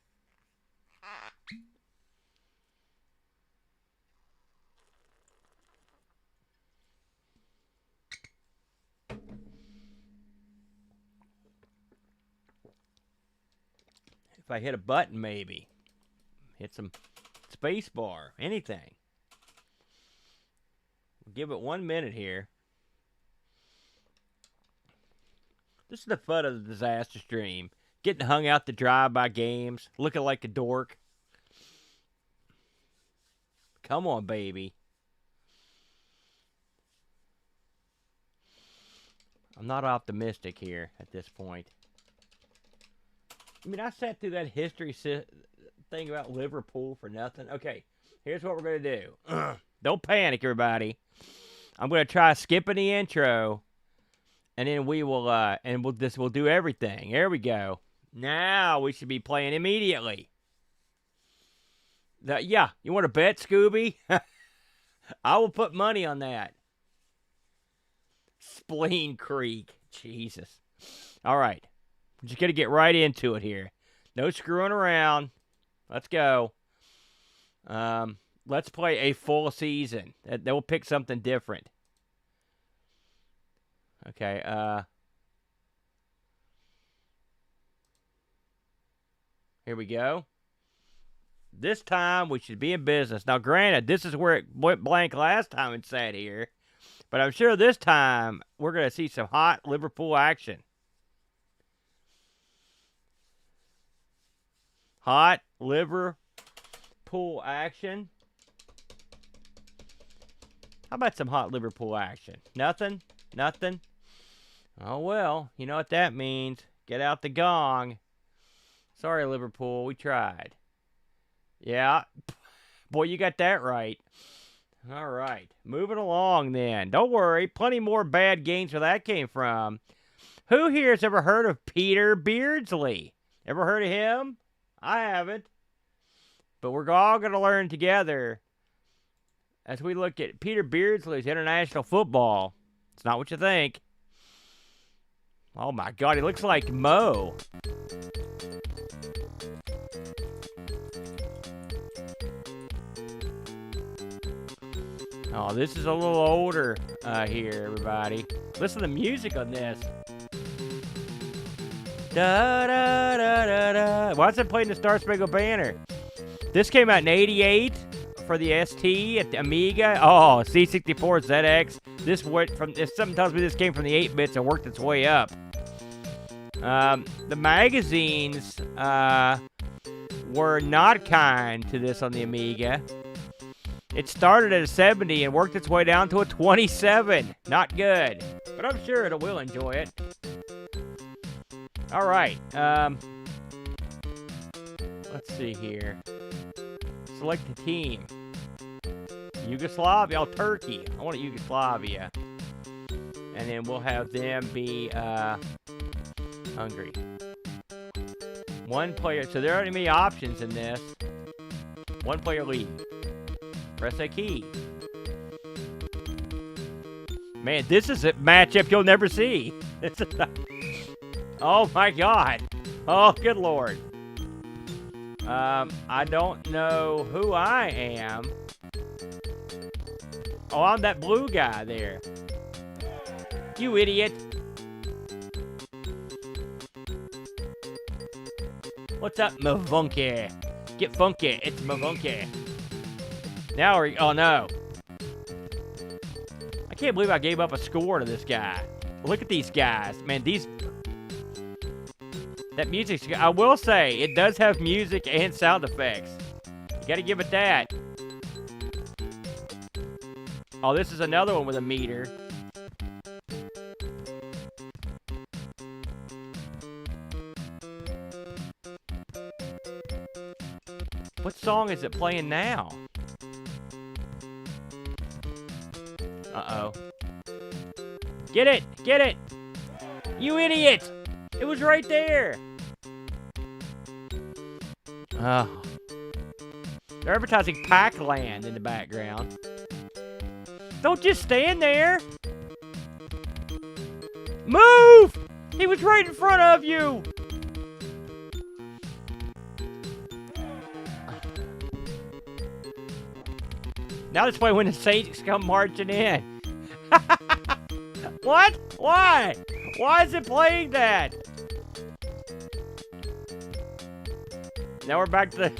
Speaker 2: If I hit a button, maybe. Hit some space bar. Anything. We'll give it 1 minute here. This is the fun of the disaster stream. Getting hung out to dry by games. Looking like a dork. Come on, baby. I'm not optimistic here at this point. I mean, I sat through that history thing about Liverpool for nothing. Okay, here's what we're going to do. Don't panic, everybody. I'm going to try skipping the intro, and then we will, we'll do everything. There we go. Now we should be playing immediately. Yeah, you want to bet, Scooby? I will put money on that. Spleen Creek. Jesus. All right. I'm just going to get right into it here. No screwing around. Let's go. Let's play a full season. We'll pick something different. Okay. Here we go. This time we should be in business. Now, granted, this is where it went blank last time and sat here. But I'm sure this time we're going to see some hot Liverpool action. Hot Liverpool action. How about some hot Liverpool action? Nothing? Nothing? Oh, well, you know what that means. Get out the gong. Sorry, Liverpool, we tried. Yeah. Boy, you got that right. All right. Moving along then. Don't worry. Plenty more bad games where that came from. Who here has ever heard of Peter Beardsley? Ever heard of him? I haven't. But we're all going to learn together as we look at Peter Beardsley's international football. It's not what you think. Oh my God, he looks like Mo. Oh, this is a little older here, everybody. Listen to the music on this. Da da da da da. Why is it playing the Star Spangled Banner? This came out in '88 for the ST at the Amiga. Oh, C64 ZX. This went from. If something tells me this came from the 8-bits and worked its way up. The magazines were not kind to this on the Amiga. It started at a 70 and worked its way down to a 27. Not good, but I'm sure it will enjoy it. All right. Let's see here. Select the team. Yugoslavia. Oh, Turkey. I want Yugoslavia. And then we'll have them be Hungary. One player. So there aren't any options in this. One player lead. Press a key. Man, this is a matchup you'll never see. Oh my God. Oh, good Lord. I don't know who I am. Oh, I'm that blue guy there. You idiot. What's up, Mavunky? Get funky. It's Mavunky. Now we're... Oh, no. I can't believe I gave up a score to this guy. Look at these guys. Man, these... That music... I will say, it does have music and sound effects. You gotta give it that. Oh, this is another one with a meter. What song is it playing now? Uh-oh. Get it! Get it! You idiot! It was right there! Oh. They're advertising Pac-Land in the background. Don't just stand there! Move! He was right in front of you! Now let's play when the Saints come marching in. What? Why? Why is it playing that? Now we're back to the...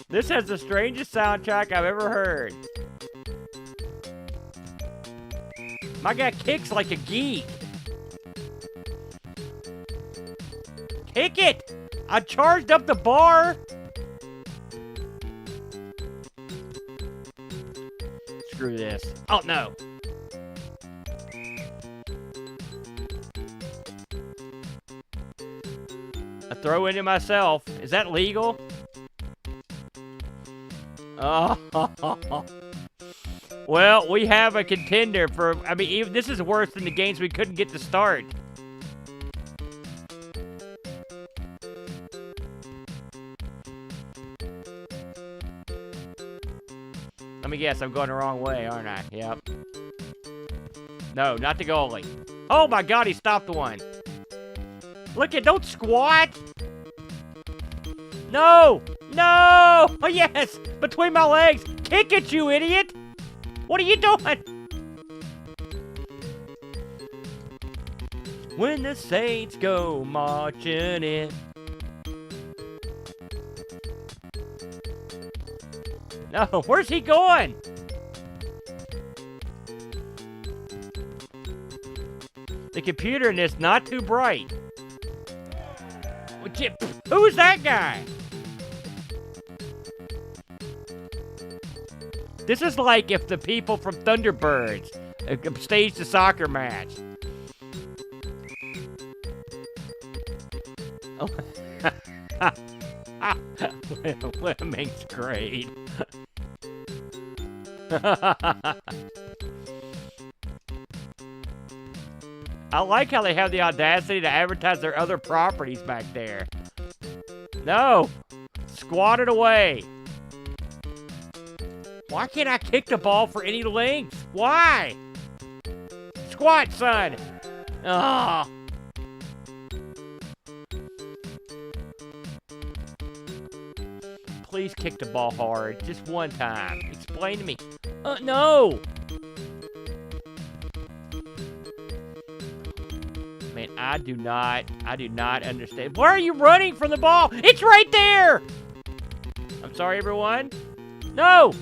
Speaker 2: This has the strangest soundtrack I've ever heard. My guy kicks like a geek. Kick it! I charged up the bar. Screw this. Oh, no. I throw into myself. Is that legal? Oh. Well, we have a contender for... I mean, even, this is worse than the games we couldn't get to start. Let me guess, I'm going the wrong way, aren't I? Yep. No, not the goalie. Oh my God, he stopped the one. Look at, don't squat. No, no. Oh yes, between my legs. Kick it, you idiot. What are you doing? When the Saints go marching in. No, where's he going? The computer in this not too bright. Who's that guy? This is like if the people from Thunderbirds staged a soccer match. Oh. Fleming's great. I like how they have the audacity to advertise their other properties back there. No! Squat it away. Why can't I kick the ball for any length? Why? Squat, son. Oh. Please kick the ball hard. Just one time. Explain to me. No. Man, I do not understand. Why are you running from the ball? It's right there. I'm sorry, everyone. No.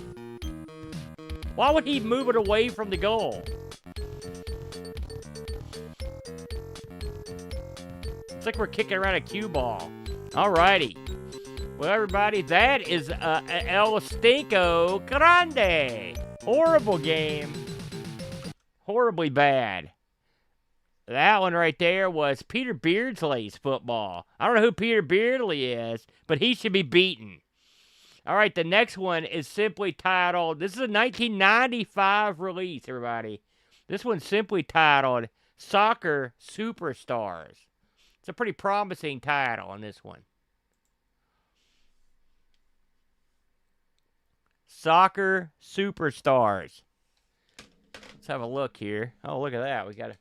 Speaker 2: Why would he move it away from the goal? It's like we're kicking around a cue ball. Alrighty. Well, everybody, that is El Stinko Grande. Horrible game. Horribly bad. That one right there was Peter Beardsley's football. I don't know who Peter Beardsley is, but he should be beaten. All right, the next one is simply titled, this is a 1995 release, everybody. This one's simply titled Soccer Superstars. It's a pretty promising title on this one. Soccer Superstars. Let's have a look here. Oh, look at that.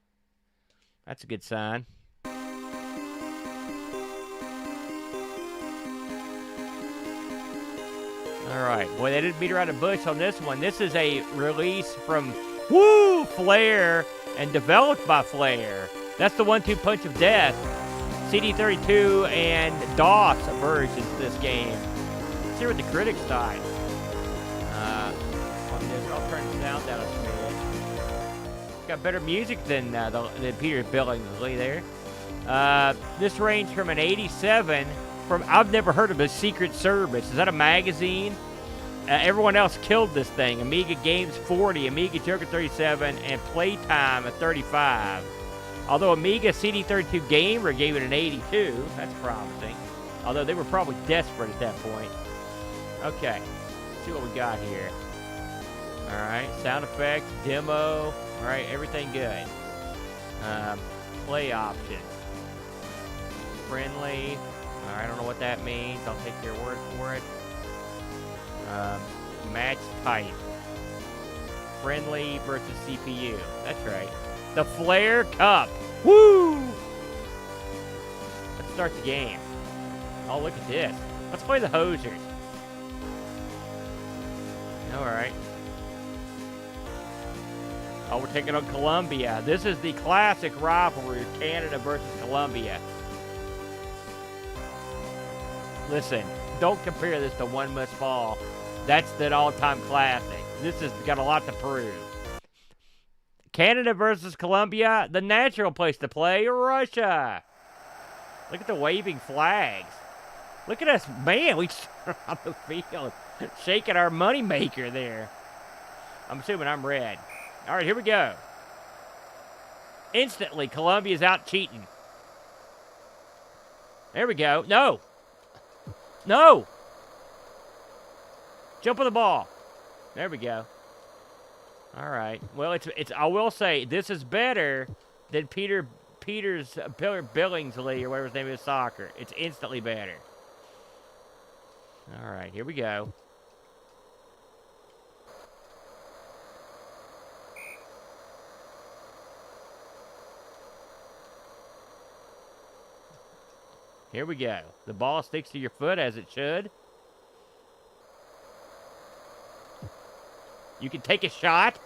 Speaker 2: That's a good sign. All right. Boy, they didn't beat around the bush on this one. This is a release from Flair and developed by Flair. That's the 1-2 punch of death. CD32 and DOS versions of this game. Let's see what the critics thought. On this, I'll turn the sound down a smidge. Got better music than Peter Billingsley there. This ranged from an 87 from, I've never heard of a Secret Service. Is that a magazine? Everyone else killed this thing. Amiga Games 40, Amiga Joker 37, and Playtime at 35. Although Amiga CD32 Gamer gave it an 82. That's promising. Although they were probably desperate at that point. Okay. Let's see what we got here. Alright. Sound effects, demo. Alright, everything good. Play options. Friendly. Alright, I don't know what that means. I'll take your word for it. Match type. Friendly versus CPU. That's right. The Flair Cup. Woo! Let's start the game. Oh, look at this. Let's play the Hosers. Alright. Oh, we're taking on Colombia. This is the classic rivalry, Canada versus Colombia. Listen, don't compare this to One Must Fall. That's that all-time classic. This has got a lot to prove. Canada versus Colombia, the natural place to play, Russia. Look at the waving flags. Look at us, man, we on the field shaking our moneymaker there. I'm assuming I'm red. All right, here we go. Instantly, Colombia's out cheating. There we go. No. No. Jump on the ball. There we go. All right. Well, it's. I will say this is better than Peter Billingsley or whatever his name is. Soccer. It's instantly better. All right. Here we go. Here we go. The ball sticks to your foot as it should. You can take a shot.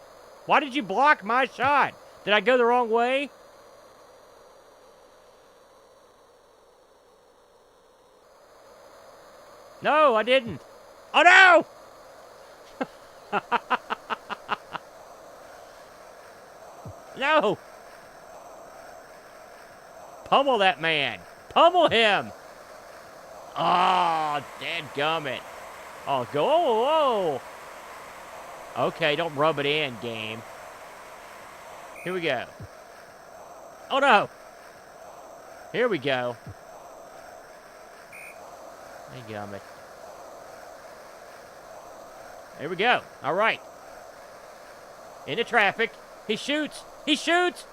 Speaker 2: Why did you block my shot? Did I go the wrong way? No, I didn't. Oh, no! No! Pummel that man. Pummel him. Oh, dadgummit. Oh, go. Whoa. Okay, don't rub it in, game. Here we go. Oh, no. Here we go. Dadgummit. There we go. All right. Into traffic. He shoots. He shoots.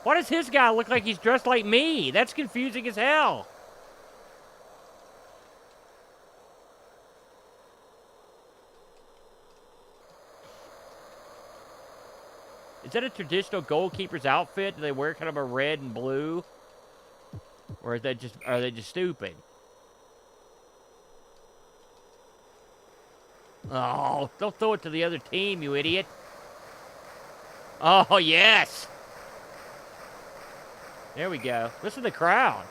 Speaker 2: Why does his guy look like he's dressed like me? That's confusing as hell. Is that a traditional goalkeeper's outfit? Do they wear kind of a red and blue? Or is that just, are they just stupid? Oh, don't throw it to the other team, you idiot. Oh, yes. There we go. Listen to the crowd.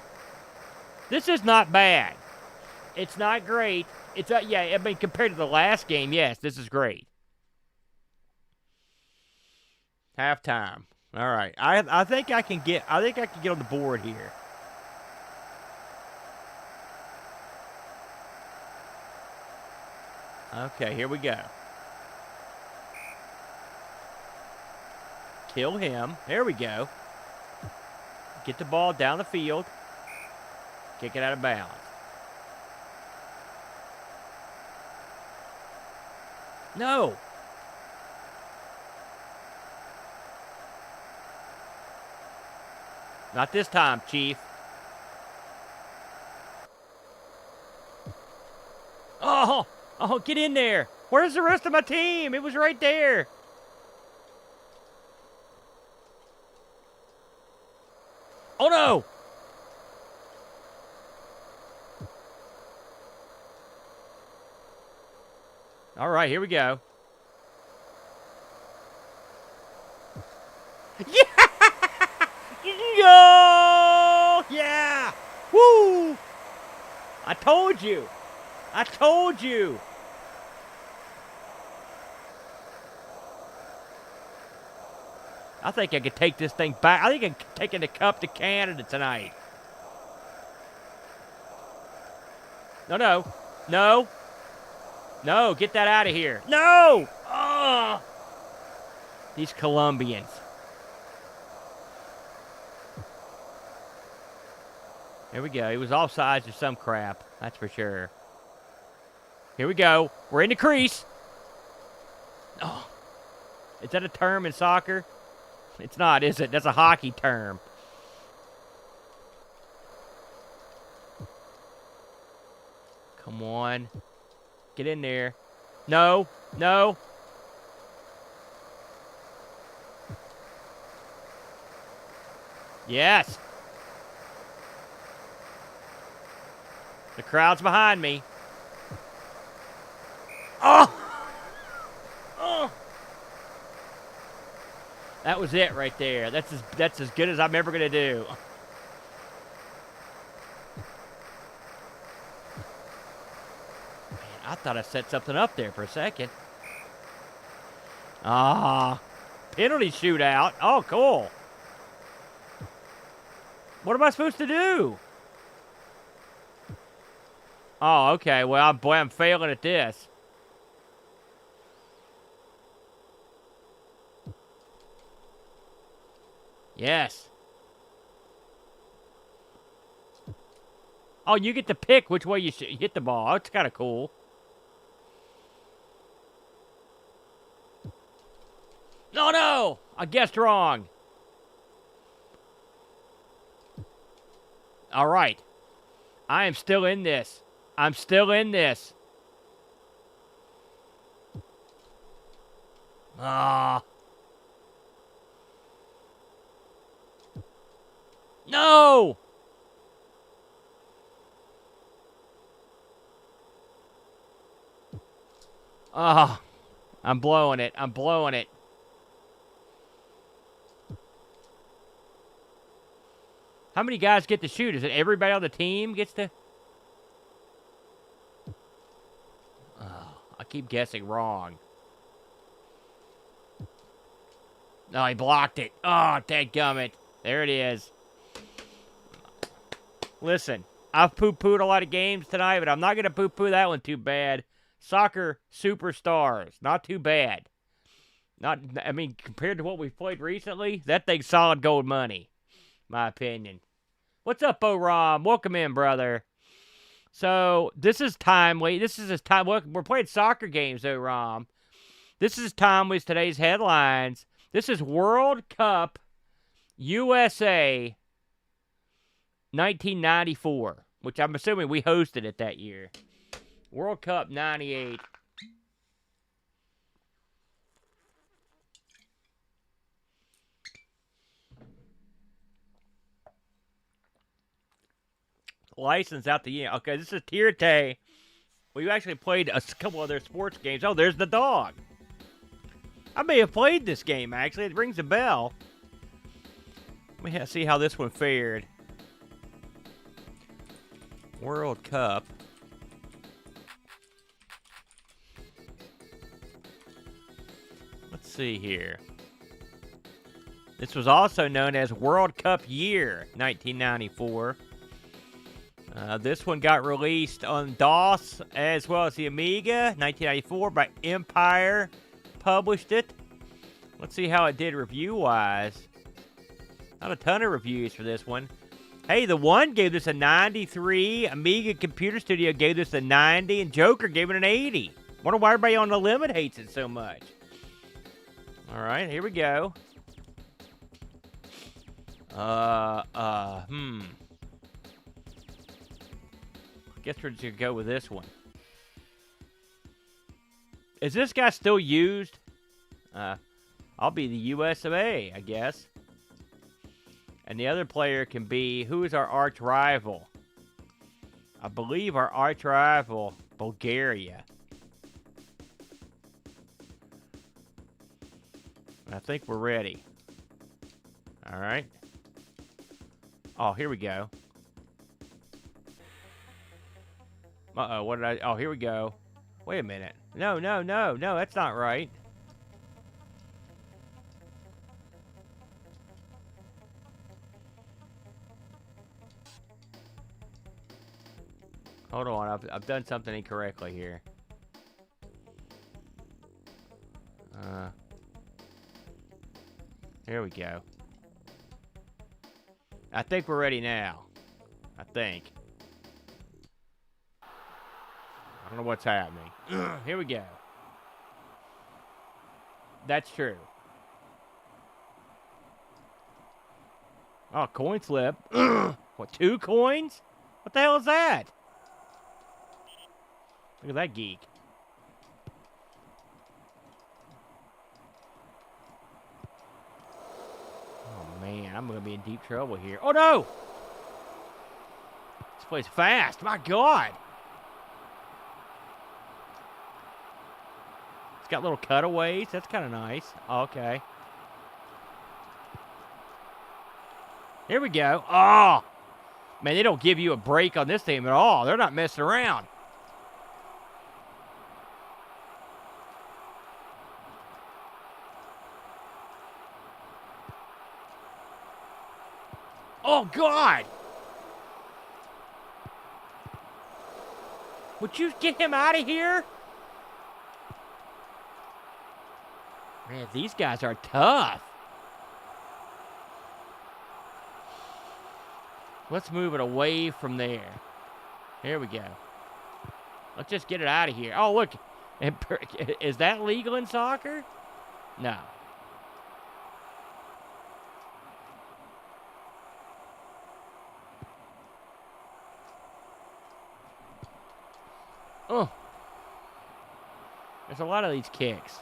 Speaker 2: This is not bad. It's not great. It's yeah, I mean, compared to the last game, yes, this is great. Halftime. All right. I think I can get on the board here. Okay, here we go. Kill him. There we go. Get the ball down the field. Kick it out of bounds. No. Not this time, Chief. Oh, get in there. Where's the rest of my team? It was right there. Oh, no. All right, here we go. Yeah! Yo! Yeah! Woo! I told you. I told you. I think I could take this thing back. I think I'm taking the cup to Canada tonight. No, no. No. No, get that out of here. No! Oh! These Colombians. There we go. He was offsides or some crap. That's for sure. Here we go. We're in the crease. Oh. Is that a term in soccer? It's not, is it? That's a hockey term. Come on. Get in there. No. No. Yes. The crowd's behind me. Oh! Oh! That was it right there. That's as good as I'm ever going to do. Man, I thought I set something up there for a second. Ah. Penalty shootout. Oh, cool. What am I supposed to do? Oh, okay. Well, boy, I'm failing at this. Yes. Oh, you get to pick which way you should hit the ball. That's kind of cool. No, no! I guessed wrong. All right. I am still in this. I'm still in this. Ah. No! Ah. I'm blowing it. I'm blowing it. How many guys get to shoot? Is it everybody on the team gets to? Oh, I keep guessing wrong. No, he blocked it. Oh, dadgummit. There it is. Listen, I've poo-pooed a lot of games tonight, but I'm not going to poo-poo that one too bad. Soccer superstars. Not too bad. I mean, compared to what we've played recently, that thing's solid gold money. My opinion. What's up, O-Rom? Welcome in, brother. So, this is timely. This is as time. We're playing soccer games, O-Rom. This is timely as today's headlines. This is World Cup USA 1994, which I'm assuming we hosted it that year. World Cup 98. license out the end. Okay, this is Tirate. We've actually played a couple other sports games. Oh, there's the dog. I may have played this game, actually. It rings a bell. Let me see how this one fared. World Cup. Let's see here. This was also known as World Cup Year 1994. This one got released on DOS as well as the Amiga 1994 by Empire. Published it. Let's see how it did review-wise. Not a ton of reviews for this one. Hey, the One gave this a 93. Amiga Computer Studio gave this a 90. And Joker gave it an 80. Wonder why everybody on the limit hates it so much. All right, here we go. I guess we're just gonna go with this one. Is this guy still used? I'll be the US of A, I guess. And the other player can be, who is our arch rival? I believe our arch rival, Bulgaria. I think we're ready. All right. Oh, here we go. Uh-oh, what did I... Oh, here we go. Wait a minute. No, that's not right. Hold on, I've done something incorrectly here. Here we go. I think we're ready now. I think. I don't know what's happening. Here we go. That's true. Oh, coin flip. What, 2 coins? What the hell is that? Look at that geek. Oh, man. I'm going to be in deep trouble here. Oh, no! This plays fast. My God. It's got little cutaways. That's kind of nice. Okay. Here we go. Oh! Man, they don't give you a break on this team at all. They're not messing around. Oh, God! Would you get him out of here? Man, these guys are tough. Let's move it away from there. Here we go. Let's just get it out of here. Oh, look. Is that legal in soccer? No. Oh. There's a lot of these kicks.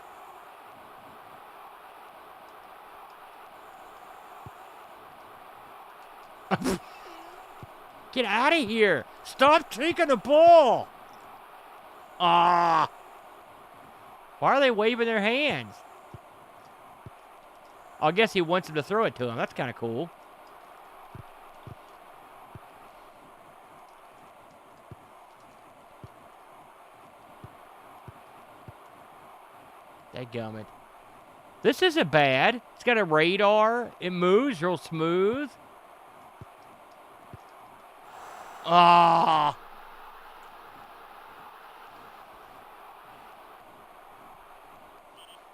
Speaker 2: Get out of here. Stop taking the ball. Ah. Why are they waving their hands? I guess he wants him to throw it to him. That's kind of cool. Dadgummit. This isn't bad. It's got a radar. It moves real smooth. Ah.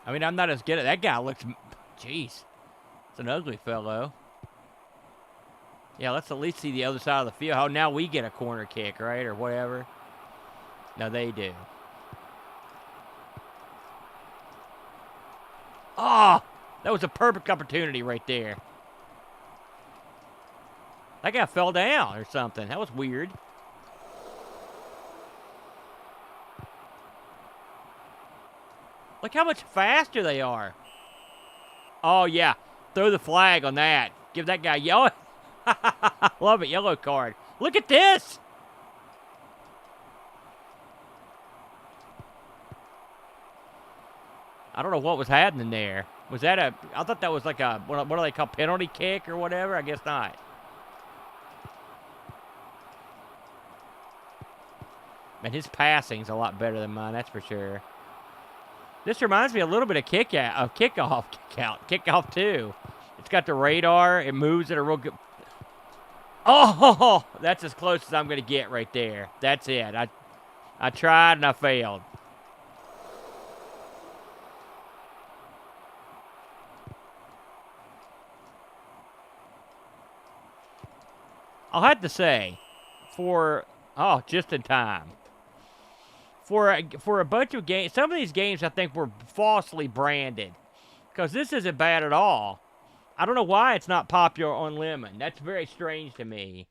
Speaker 2: I mean, I'm not as good at that guy. Looks, jeez, it's an ugly fellow. Yeah, let's at least see the other side of the field. Oh, now we get a corner kick, right, or whatever. No, they do. Ah, that was a perfect opportunity right there. That guy fell down or something. That was weird. Look how much faster they are. Oh, yeah. Throw the flag on that. Give that guy yellow. Love it. Yellow card. Look at this. I don't know what was happening there. Was that a... I thought that was like a... What do they call penalty kick or whatever? I guess not. Man, his passing's a lot better than mine, that's for sure. This reminds me a little bit of kickoff too. It's got the radar. It moves at a real good... Oh, that's as close as I'm going to get right there. That's it. I tried and I failed. I'll have to say, just in time. For a bunch of games, some of these games I think were falsely branded. Because this isn't bad at all. I don't know why it's not popular on Lemon. That's very strange to me.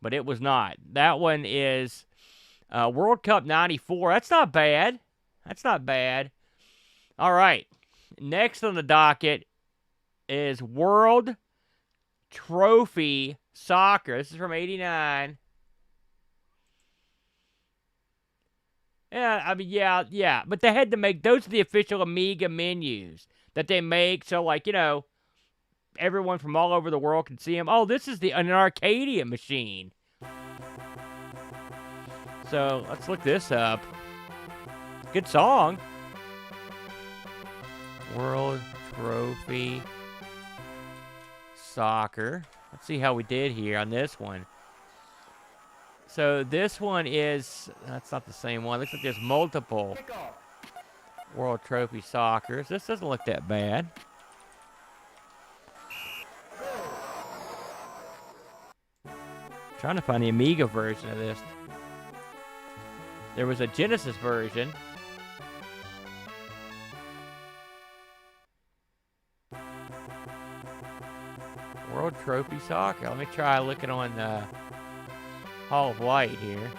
Speaker 2: But it was not. That one is World Cup 94. That's not bad. That's not bad. All right. Next on the docket is World Trophy Soccer. This is from 89. Yeah, I mean, yeah. But they had to make, those are the official Amiga menus that they make. So, like, you know, everyone from all over the world can see them. Oh, this is an Arcadia machine. So, let's look this up. Good song. World Trophy Soccer. Let's see how we did here on this one. So this one is, that's not the same one. Looks like there's multiple World Trophy Soccers. This doesn't look that bad. Trying to find the Amiga version of this. There was a Genesis version. World Trophy Soccer. Let me try looking on the Hall of Light here.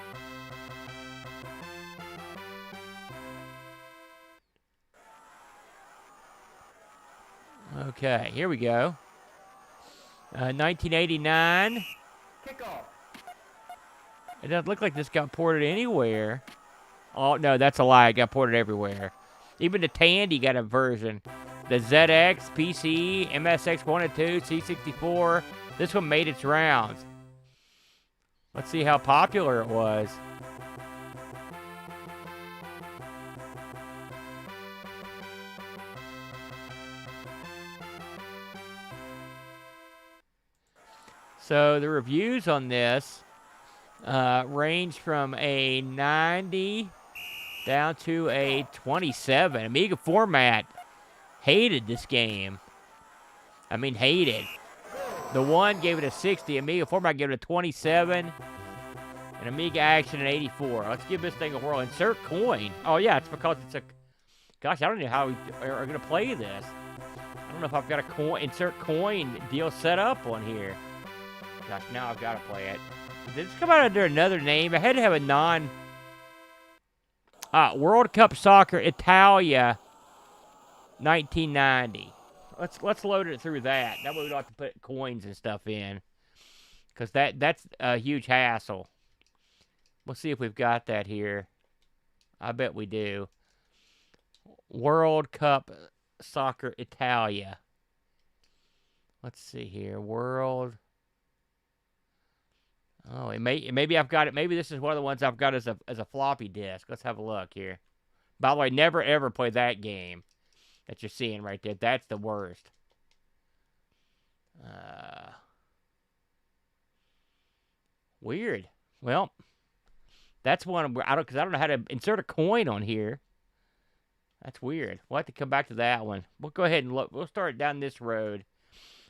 Speaker 2: Okay, here we go. 1989.
Speaker 3: Kickoff.
Speaker 2: It doesn't look like this got ported anywhere. Oh, no, that's a lie. It got ported everywhere. Even the Tandy got a version. The ZX, PC, MSX 1 and 2, C64. This one made its rounds. Let's see how popular it was. So the reviews on this range from a 90 down to a 27. Amiga format hated this game. I mean, hated. The one gave it a 60. Amiga format gave it a 27. And Amiga Action an 84. Let's give this thing a whirl. Insert coin. Oh, yeah, it's because it's a... Gosh, I don't know how we are going to play this. I don't know if I've got a coin, insert coin deal set up on here. Gosh, now I've got to play it. Did this come out under another name? I had to have a non... World Cup Soccer Italia 1990. Let's load it through that. That way we don't have to put coins and stuff in. Because that's a huge hassle. We'll see if we've got that here. I bet we do. World Cup Soccer Italia. Let's see here. World. Oh, maybe I've got it. Maybe this is one of the ones I've got as a floppy disk. Let's have a look here. By the way, never ever play that game that you're seeing right there. That's the worst. Weird. Well, that's one where I don't know how to insert a coin on here. That's weird. We'll have to come back to that one. We'll go ahead and look. We'll start down this road.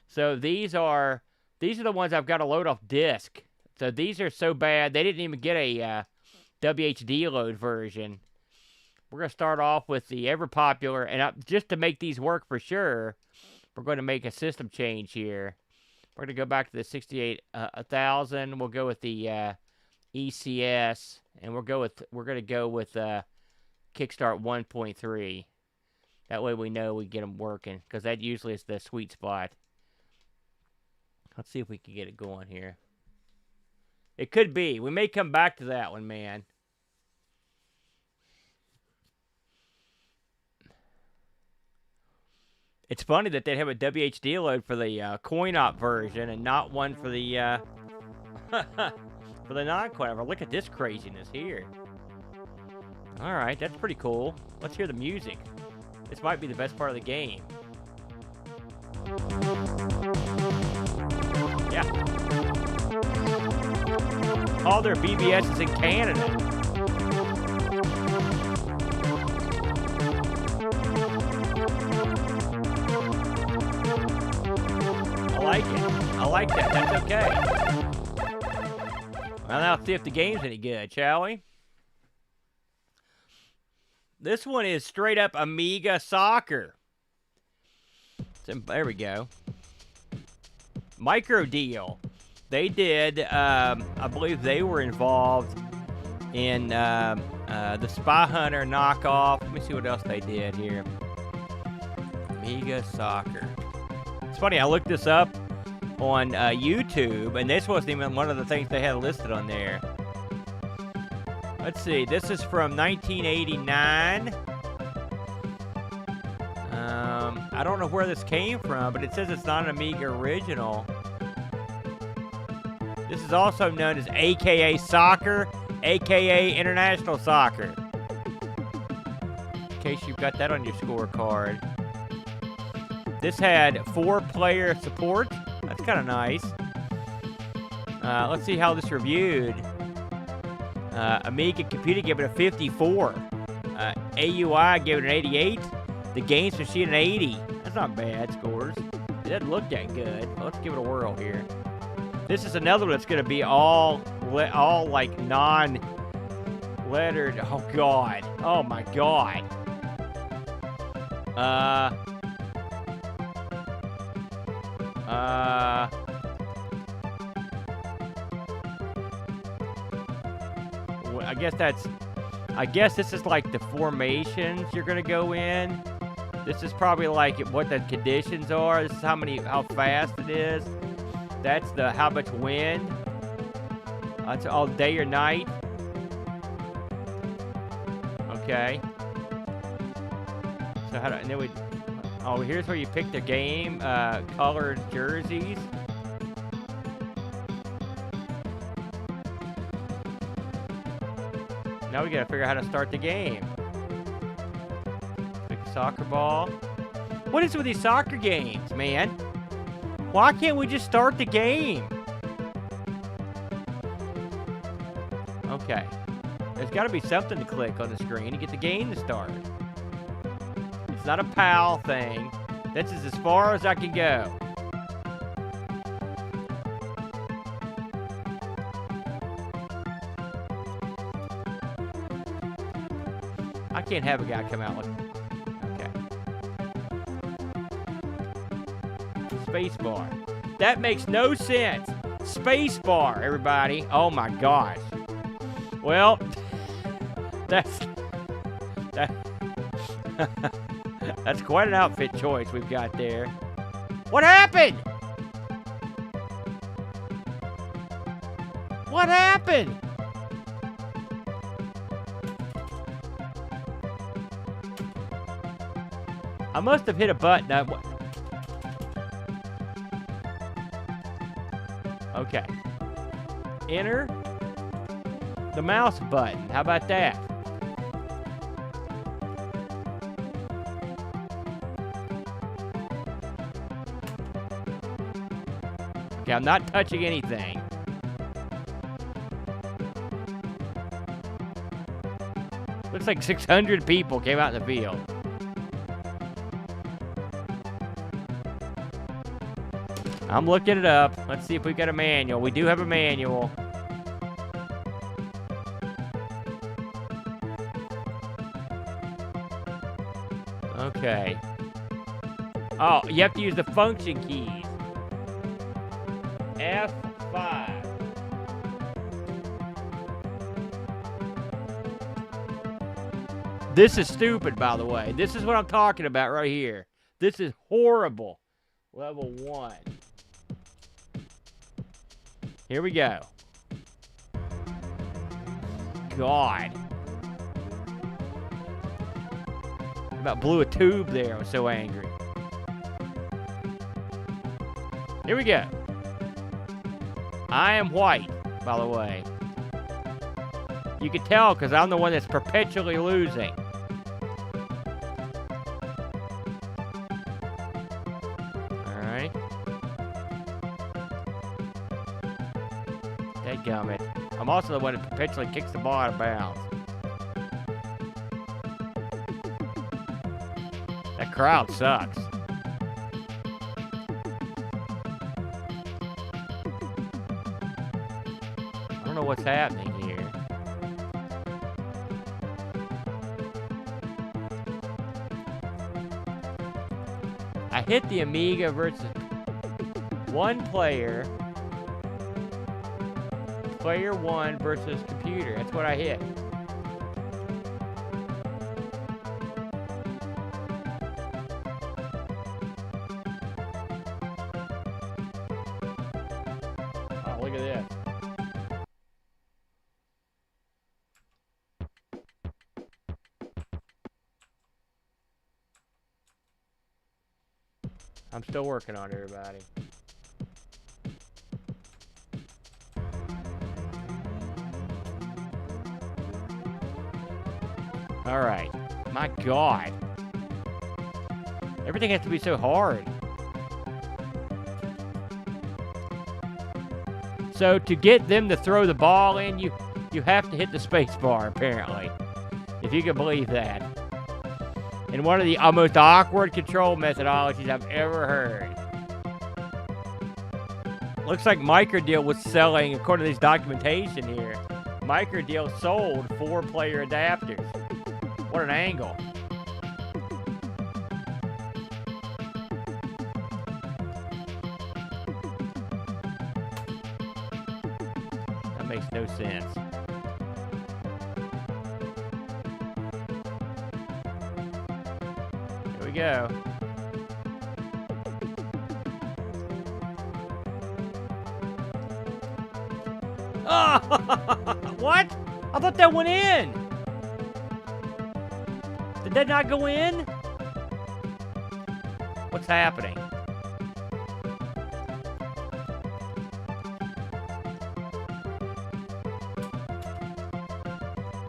Speaker 2: So these are the ones I've got to load off disk. So these are so bad they didn't even get a WHD load version. We're going to start off with the ever popular, and just to make these work for sure, we're going to make a system change here. We're going to go back to the 68,000. We'll go with the ECS, and we're going to go with Kickstart 1.3. That way we know we get them working, because that usually is the sweet spot. Let's see if we can get it going here. It could be. We may come back to that one, man. It's funny that they have a WHD load for the coin-op version and not one for the for the non-coin-op. Look at this craziness here. All right, that's pretty cool. Let's hear the music. This might be the best part of the game. Yeah. All their BBS is in Canada. I like it. I like that. That's okay. Well, now let's see if the game's any good, shall we? This one is straight up Amiga Soccer. There we go. Micro deal. They did, I believe they were involved in the Spy Hunter knockoff. Let me see what else they did here. Amiga Soccer. It's funny, I looked this up on YouTube, and this wasn't even one of the things they had listed on there. Let's see, this is from 1989. I don't know where this came from, but it says it's not an Amiga original. This is also known as AKA Soccer, AKA International Soccer. In case you've got that on your scorecard. This had 4-player support. That's kind of nice. Let's see how this reviewed. Amiga Computer gave it a 54. AUI gave it an 88. The Games Machine an 80. That's not bad scores. It doesn't look that good. Let's give it a whirl here. This is another one that's going to be all like non-lettered. Oh God. Oh my God. I guess this is like the formations you're gonna go in. This is probably like what the conditions are. This is how fast it is. That's how much wind. That's all day or night. Okay. So and then here's where you pick the game, colored jerseys. Now we gotta figure out how to start the game. Pick a soccer ball. What is with these soccer games, man? Why can't we just start the game? Okay. There's gotta be something to click on the screen to get the game to start. It's not a PAL thing. This is as far as I can go. I can't have a guy come out like... Okay. Spacebar. That makes no sense. Spacebar, everybody. Oh my gosh. Well, that's quite an outfit choice we've got there. What happened? What happened? I must have hit a button. Okay. Enter the mouse button. How about that? Okay, I'm not touching anything. Looks like 600 people came out in the field. I'm looking it up. Let's see if we got a manual. We do have a manual. Okay. Oh, you have to use the function keys. F5. This is stupid, by the way. This is what I'm talking about right here. This is horrible. Level 1. Here we go. God. About blew a tube there. I was so angry. Here we go. I am white, by the way. You can tell because I'm the one that's perpetually losing. Alright. Dadgummit. I'm also the one that perpetually kicks the ball out of bounds. That crowd sucks. I don't know what's happening here. I hit the Amiga versus one player. Player one versus computer. That's what I hit. Oh, look at this. I'm still working on it, everybody. All right. My God. Everything has to be so hard. So to get them to throw the ball in, you have to hit the space bar, apparently. If you can believe that. And one of the most awkward control methodologies I've ever heard. Looks like Microdeal was selling, according to this documentation here, Microdeal sold 4-player adapters. What an angle. That makes no sense. Here we go. Oh! What? I thought that went in. Did that not go in? What's happening?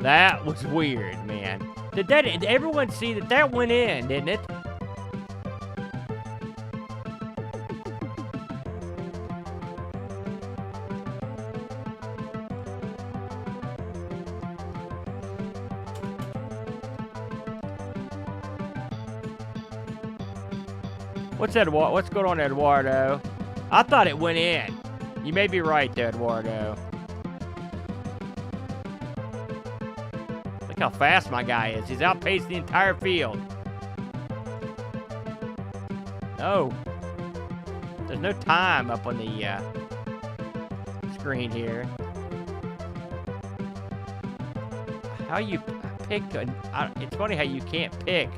Speaker 2: That was weird, man. Did everyone see that went in, didn't it? What's going on, Eduardo? I thought it went in. You may be right there, Eduardo. Look how fast my guy is. He's outpaced the entire field. Oh. There's no time up on the screen here. How you pick... it's funny how you can't pick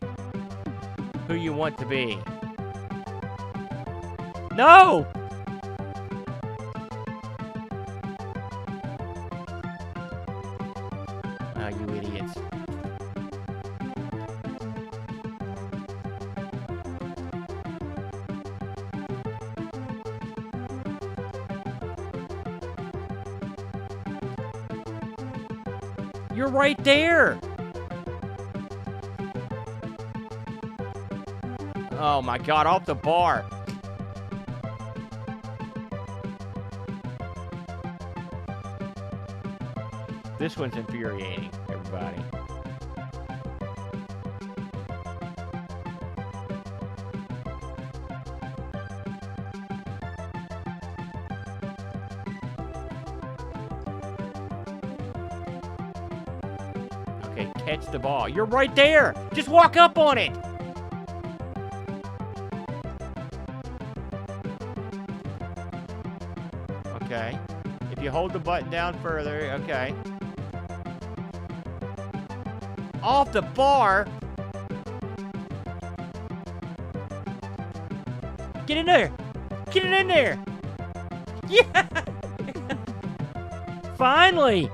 Speaker 2: who you want to be. No! Oh, you idiots. You're right there! Oh my God, off the bar. This one's infuriating, everybody. Okay, catch the ball. You're right there. Just walk up on it. Okay. If you hold the button down further, okay. Off the bar. Get in there. Get it in there. Yeah. Finally.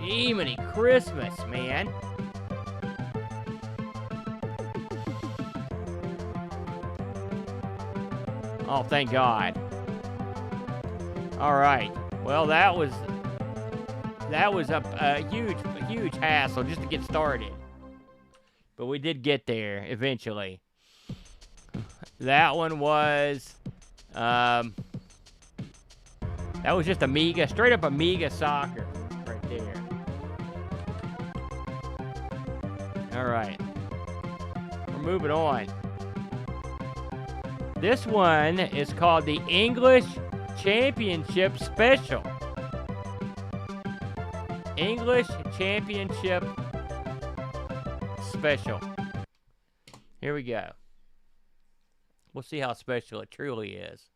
Speaker 2: Jiminy Christmas, man. Oh, thank God. All right. Well, that was a huge hassle just to get started. But we did get there eventually. That one was that was just Amiga, straight up Amiga Soccer right there. All right. We're moving on. This one is called the English Championship Special. English Championship Special. Here we go. We'll see how special it truly is.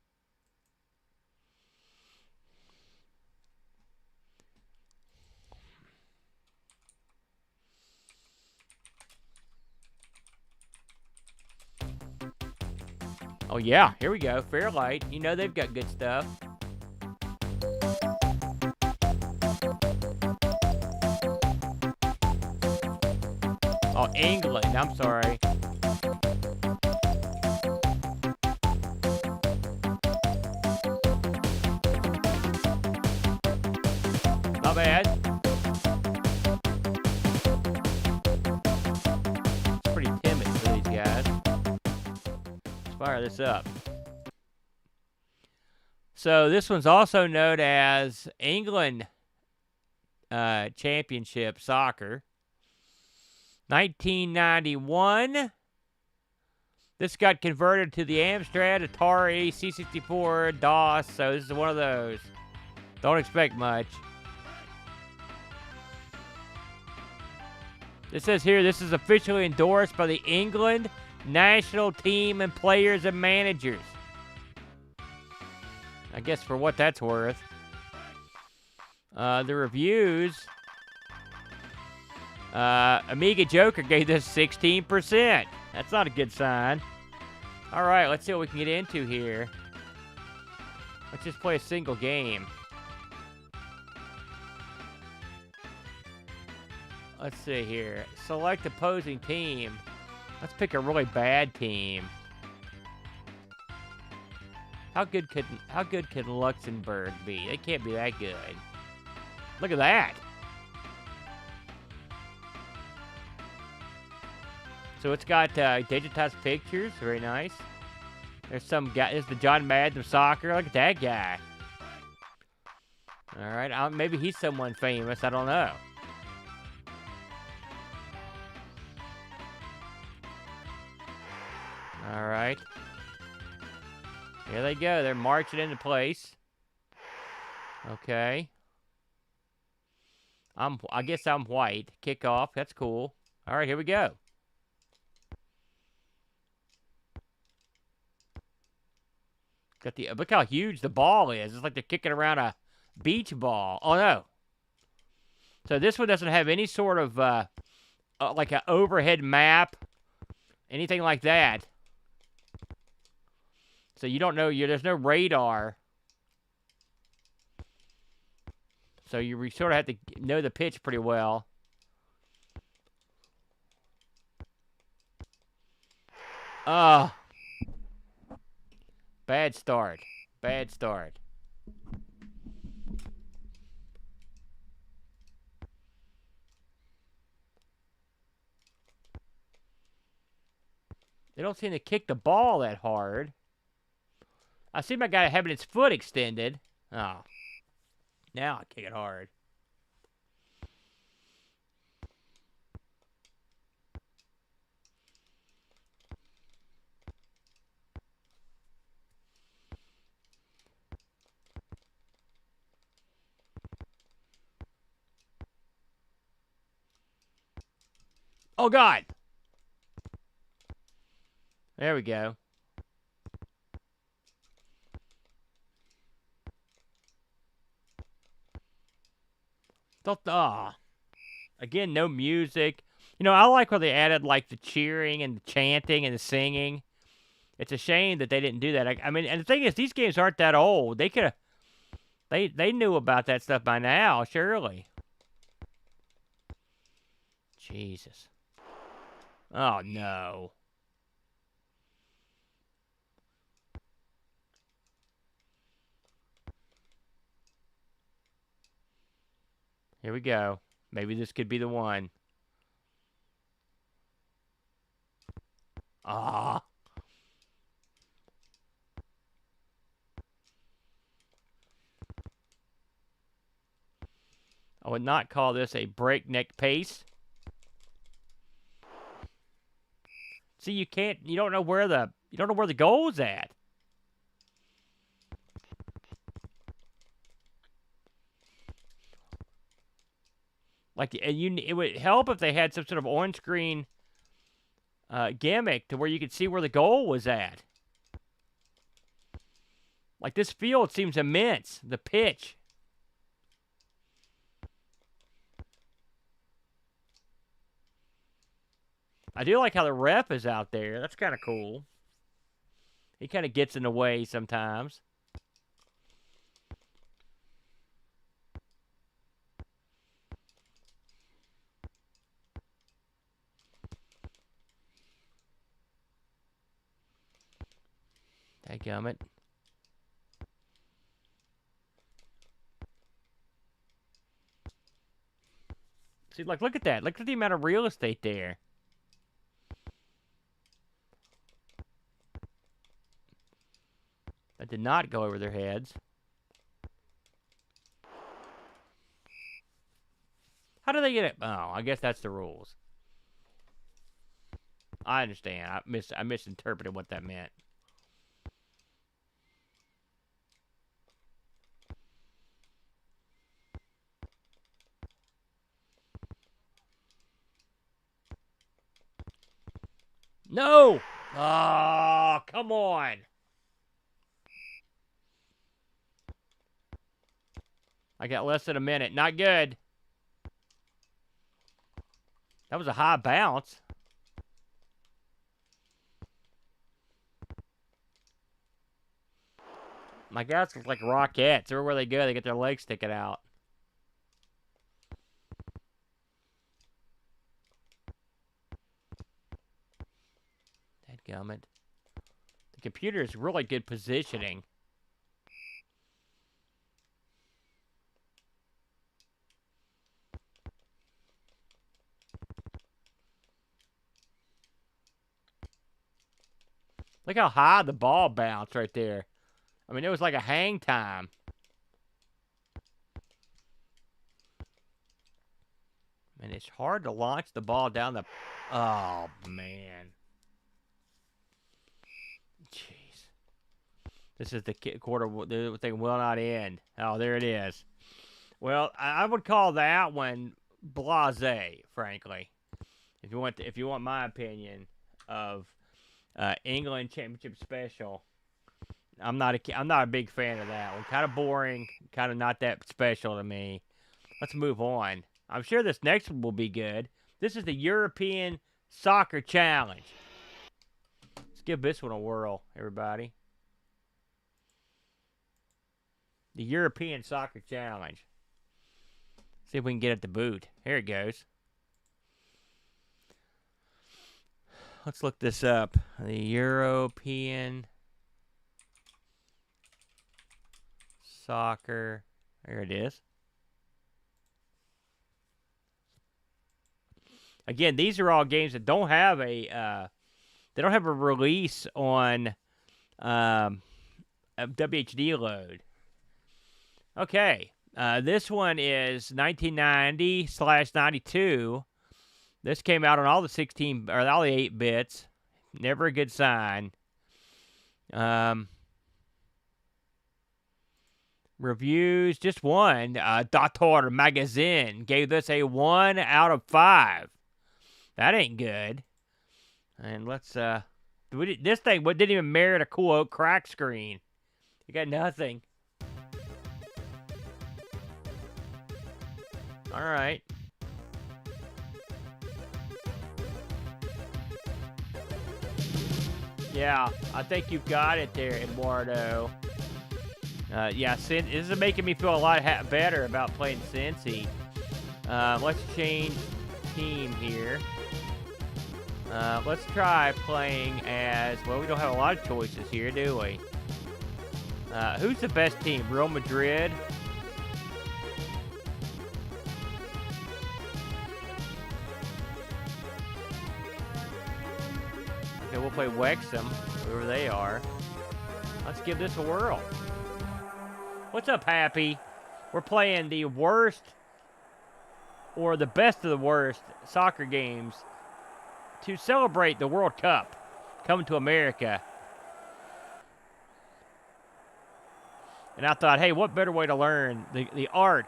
Speaker 2: Oh yeah, here we go. Fairlight. You know they've got good stuff. Oh, England. I'm sorry. Not bad. It's pretty timid for these guys. Let's fire this up. So this one's also known as England Championship Soccer. 1991. This got converted to the Amstrad, Atari, C64, DOS. So this is one of those. Don't expect much. It says here, this is officially endorsed by the England national team and players and managers. I guess for what that's worth. The reviews. Amiga Joker gave this 16%. That's not a good sign. All right, let's see what we can get into here. Let's just play a single game. Let's see here. Select opposing team. Let's pick a really bad team. How good could Luxembourg be? They can't be that good. Look at that. So it's got digitized pictures. Very nice. There's some guy. There's the John Madden of soccer. Look at that guy. All right. Maybe he's someone famous. I don't know. All right. Here they go. They're marching into place. Okay. I guess I'm white. Kickoff. That's cool. All right, here we go. Got the look how huge the ball is. It's like they're kicking around a beach ball. Oh no. So this one doesn't have any sort of like an overhead map, anything like that. So you don't know, there's no radar. So you sort of have to know the pitch pretty well. Bad start. Bad start. They don't seem to kick the ball that hard. I see my guy having his foot extended. Oh. Now I kick it hard. Oh, God. There we go. Again, no music. You know, I like where they added, like, the cheering and the chanting and the singing. It's a shame that they didn't do that. I mean, and the thing is, these games aren't that old. They could have... They knew about that stuff by now, surely. Jesus. Oh, no. Here we go. Maybe this could be the one. Ah. I would not call this a breakneck pace. See, you don't know where the goal's at. Like, and it would help if they had some sort of on-screen gimmick to where you could see where the goal was at. Like, this field seems immense. The pitch. I do like how the ref is out there. That's kind of cool. He kind of gets in the way sometimes. Dadgummit. See, like, look at that. Look at the amount of real estate there. That did not go over their heads. How do they get it? Oh, I guess that's the rules. I understand. I misinterpreted what that meant. No! Oh, come on. I got less than a minute. Not good. That was a high bounce. My guys look like rockets. Everywhere they go, they get their legs sticking out. Dadgummit. The computer is really good positioning. Look how high the ball bounced right there. I mean, it was like a hang time. And it's hard to launch the ball down the... Oh, man. Jeez. This is the quarter. The thing will not end. Oh, there it is. Well, I would call that one blasé, frankly. If you want my opinion of England Championship Special, I'm not a big fan of that one. Kind of boring. Kind of not that special to me. Let's move on. I'm sure this next one will be good. This is the European Soccer Challenge. Let's give this one a whirl, everybody. The European Soccer Challenge. See if we can get it to boot. Here it goes. Let's look this up. The European Soccer. There it is. Again, these are all games that don't have a release on a WHD load. Okay, this one is 1990/92. This came out on all the 16 or all the 8 bits. Never a good sign. Reviews, just one. Daughter Magazine gave this a 1 out of 5. That ain't good. And let's this thing didn't even merit a cool oak crack screen. You got nothing. All right. Yeah, I think you've got it there, Eduardo. Yeah, this is making me feel a lot better about playing Cincy. Let's change team here. Let's try playing as, well, we don't have a lot of choices here, do we? Who's the best team? Real Madrid? Okay, we'll play Wexham, whoever they are. Let's give this a whirl. What's up, Happy? We're playing the worst, or the best of the worst, soccer games to celebrate the World Cup coming to America. And I thought, hey, what better way to learn the art,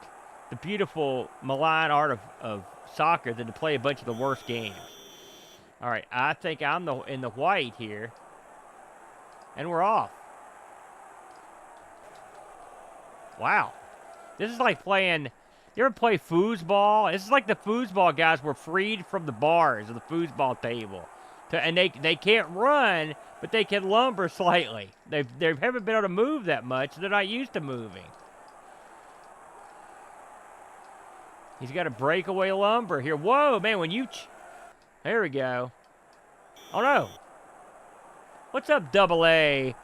Speaker 2: the beautiful, malign art of soccer than to play a bunch of the worst games. All right, I think I'm in the white here. And we're off. Wow. This is like playing, you ever play foosball? This is like the foosball guys were freed from the bars of the foosball table. And they can't run, but they can lumber slightly. They haven't been able to move that much. They're not used to moving. He's got a breakaway lumber here. Whoa, man, when you... There we go. Oh, no. What's up, WAAAY?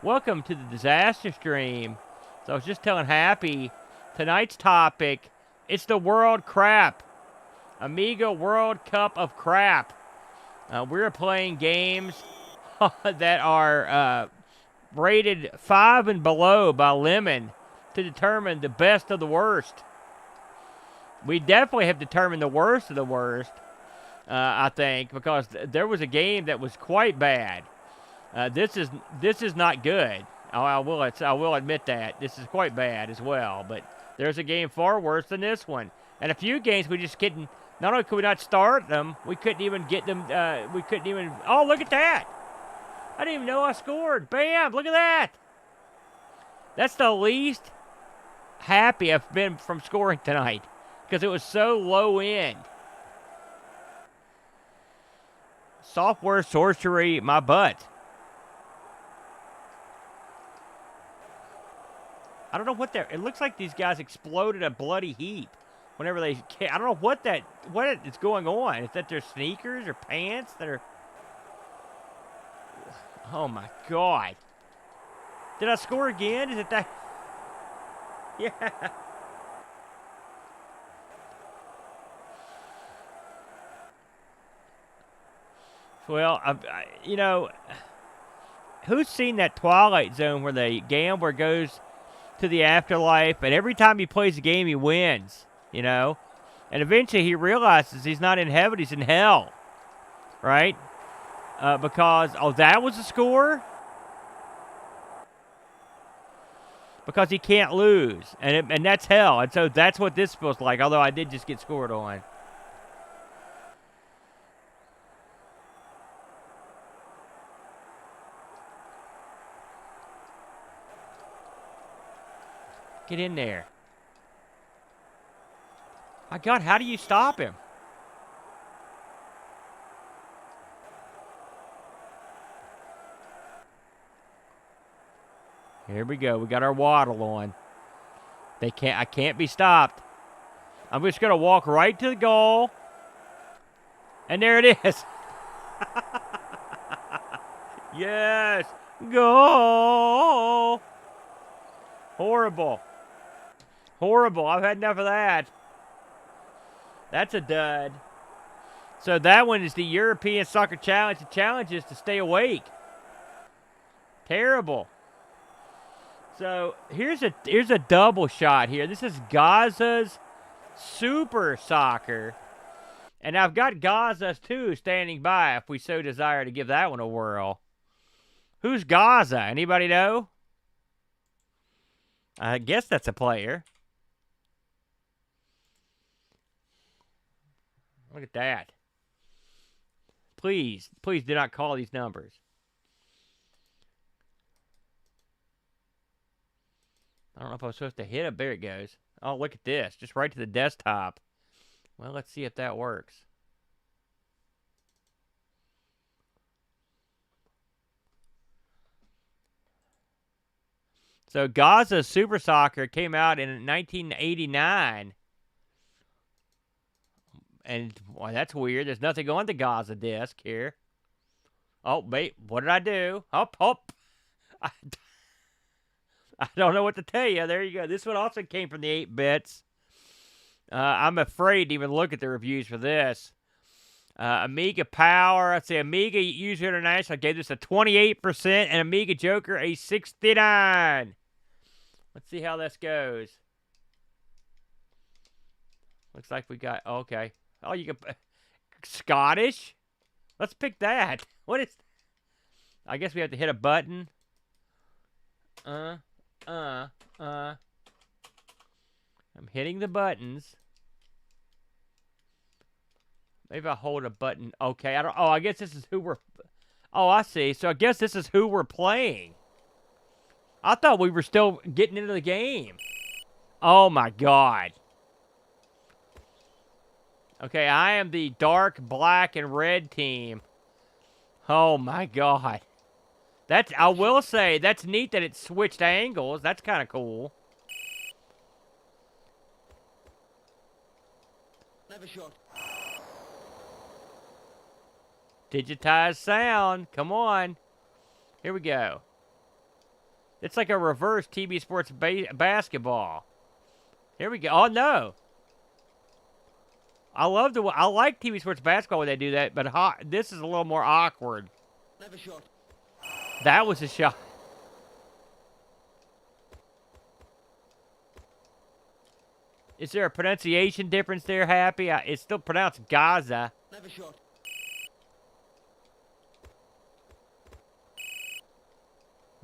Speaker 2: Welcome to the disaster stream. So I was just telling Happy, tonight's topic, it's the world crap. Amiga World Cup of crap. We're playing games that are rated 5 and below by Lemon to determine the best of the worst. We definitely have determined the worst of the worst, I think, because there was a game that was quite bad. This is not good. I will admit that. This is quite bad as well, but there's a game far worse than this one. And a few games we just couldn't, not only could we not start them, we couldn't even get them, oh, look at that. I didn't even know I scored. Bam, look at that. That's the least happy I've been from scoring tonight because it was so low end. Software sorcery, my butt. I don't know what they're... It looks like these guys exploded a bloody heap whenever they... I don't know what is going on. Is that their sneakers or pants that are... Oh, my God. Did I score again? Is it that... Yeah. Well, you know... Who's seen that Twilight Zone where the gambler goes to the afterlife, and every time he plays a game, he wins, you know? And eventually he realizes he's not in heaven, he's in hell, right? Because, oh, that was a score? Because he can't lose, and that's hell. And so that's what this feels like, although I did just get scored on. Get in there. My God, how do you stop him? Here we go. We got our waddle on. I can't be stopped. I'm just going to walk right to the goal. And there it is. Yes. Goal. Horrible. Horrible. I've had enough of that. That's a dud. So that one is the European Soccer Challenge. The challenge is to stay awake. Terrible. So here's a double shot here. This is Gazza's Super Soccer. And I've got Gazza II standing by if we so desire to give that one a whirl. Who's Gazza? Anybody know? I guess that's a player. Look at that. Please do not call these numbers. I don't know if I'm supposed to hit it. There it goes. Oh, look at this. Just right to the desktop. Well, let's see if that works. So Gazza Super Soccer came out in 1989. And well, that's weird. There's nothing on the Gazza disc here. Oh, wait. What did I do? Hop, hop. I don't know what to tell you. There you go. This one also came from the 8-bits. I'm afraid to even look at the reviews for this. Amiga Power. Let's see. Amiga User International gave this a 28%, and Amiga Joker a 69. Let's see how this goes. Looks like we got, okay. Oh, you can, Scottish? Let's pick that. What is, I guess we have to hit a button. I'm hitting the buttons. Maybe I'll hold a button. Okay, I guess this is who we're, oh, I see. So I guess this is who we're playing. I thought we were still getting into the game. Oh my God. Okay, I am the dark black and red team. Oh my God. That's, I will say, that's neat that it switched angles. That's kind of cool.
Speaker 3: Never shot.
Speaker 2: Digitized sound. Come on. Here we go. It's like a reverse TV Sports basketball. Here we go. Oh, no. I like TV Sports basketball when they do that, but this is a little more awkward.
Speaker 3: Never shot.
Speaker 2: That was a shot. Is there a pronunciation difference there, Happy? It's still pronounced Gaza.
Speaker 3: Never shot.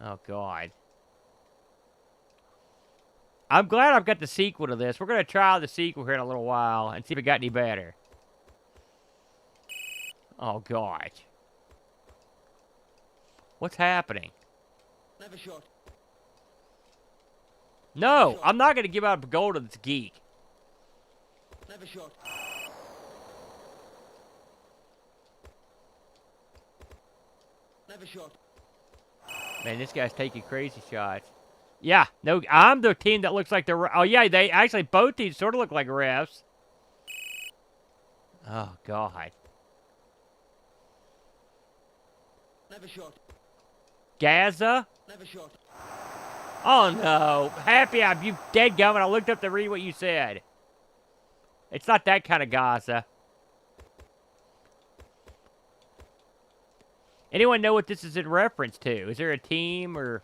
Speaker 2: Oh, God. I'm glad I've got the sequel to this. We're going to try the sequel here in a little while and see if it got any better. Oh, gosh. What's happening?
Speaker 3: Never shot.
Speaker 2: No, I'm not going to give out a goal to this geek.
Speaker 3: Never shot. Never shot.
Speaker 2: Man, this guy's taking crazy shots. Yeah, no, I'm the team that looks like the... Oh, yeah, they actually, both teams sort of look like refs. Oh, God.
Speaker 3: Never shot.
Speaker 2: Gaza?
Speaker 3: Never shot.
Speaker 2: Oh, no. Happy, you dead gum, and I looked up to read what you said. It's not that kind of Gaza. Anyone know what this is in reference to? Is there a team or...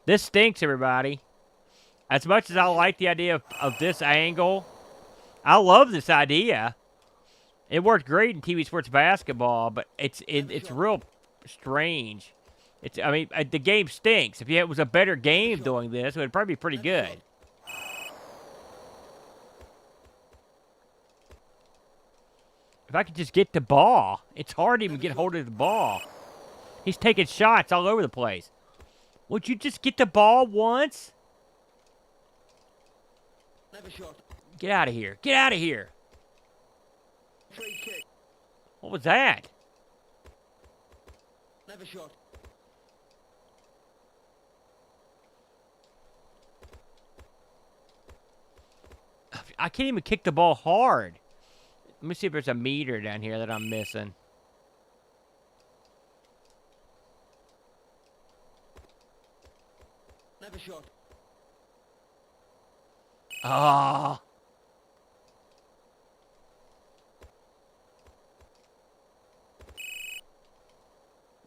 Speaker 2: This stinks, everybody. As much as I like the idea of this angle, I love this idea. It worked great in TV Sports basketball, but it's real strange. I mean, the game stinks. If it was a better game doing this, it would probably be pretty good. If I could just get the ball. It's hard to even get hold of the ball. He's taking shots all over the place. Would you just get the ball once?
Speaker 3: Never shot.
Speaker 2: Get out of here. Get out of here.
Speaker 3: Free kick.
Speaker 2: What was that?
Speaker 3: Never shot.
Speaker 2: I can't even kick the ball hard. Let me see if there's a meter down here that I'm missing.
Speaker 3: Never shot.
Speaker 2: Ah.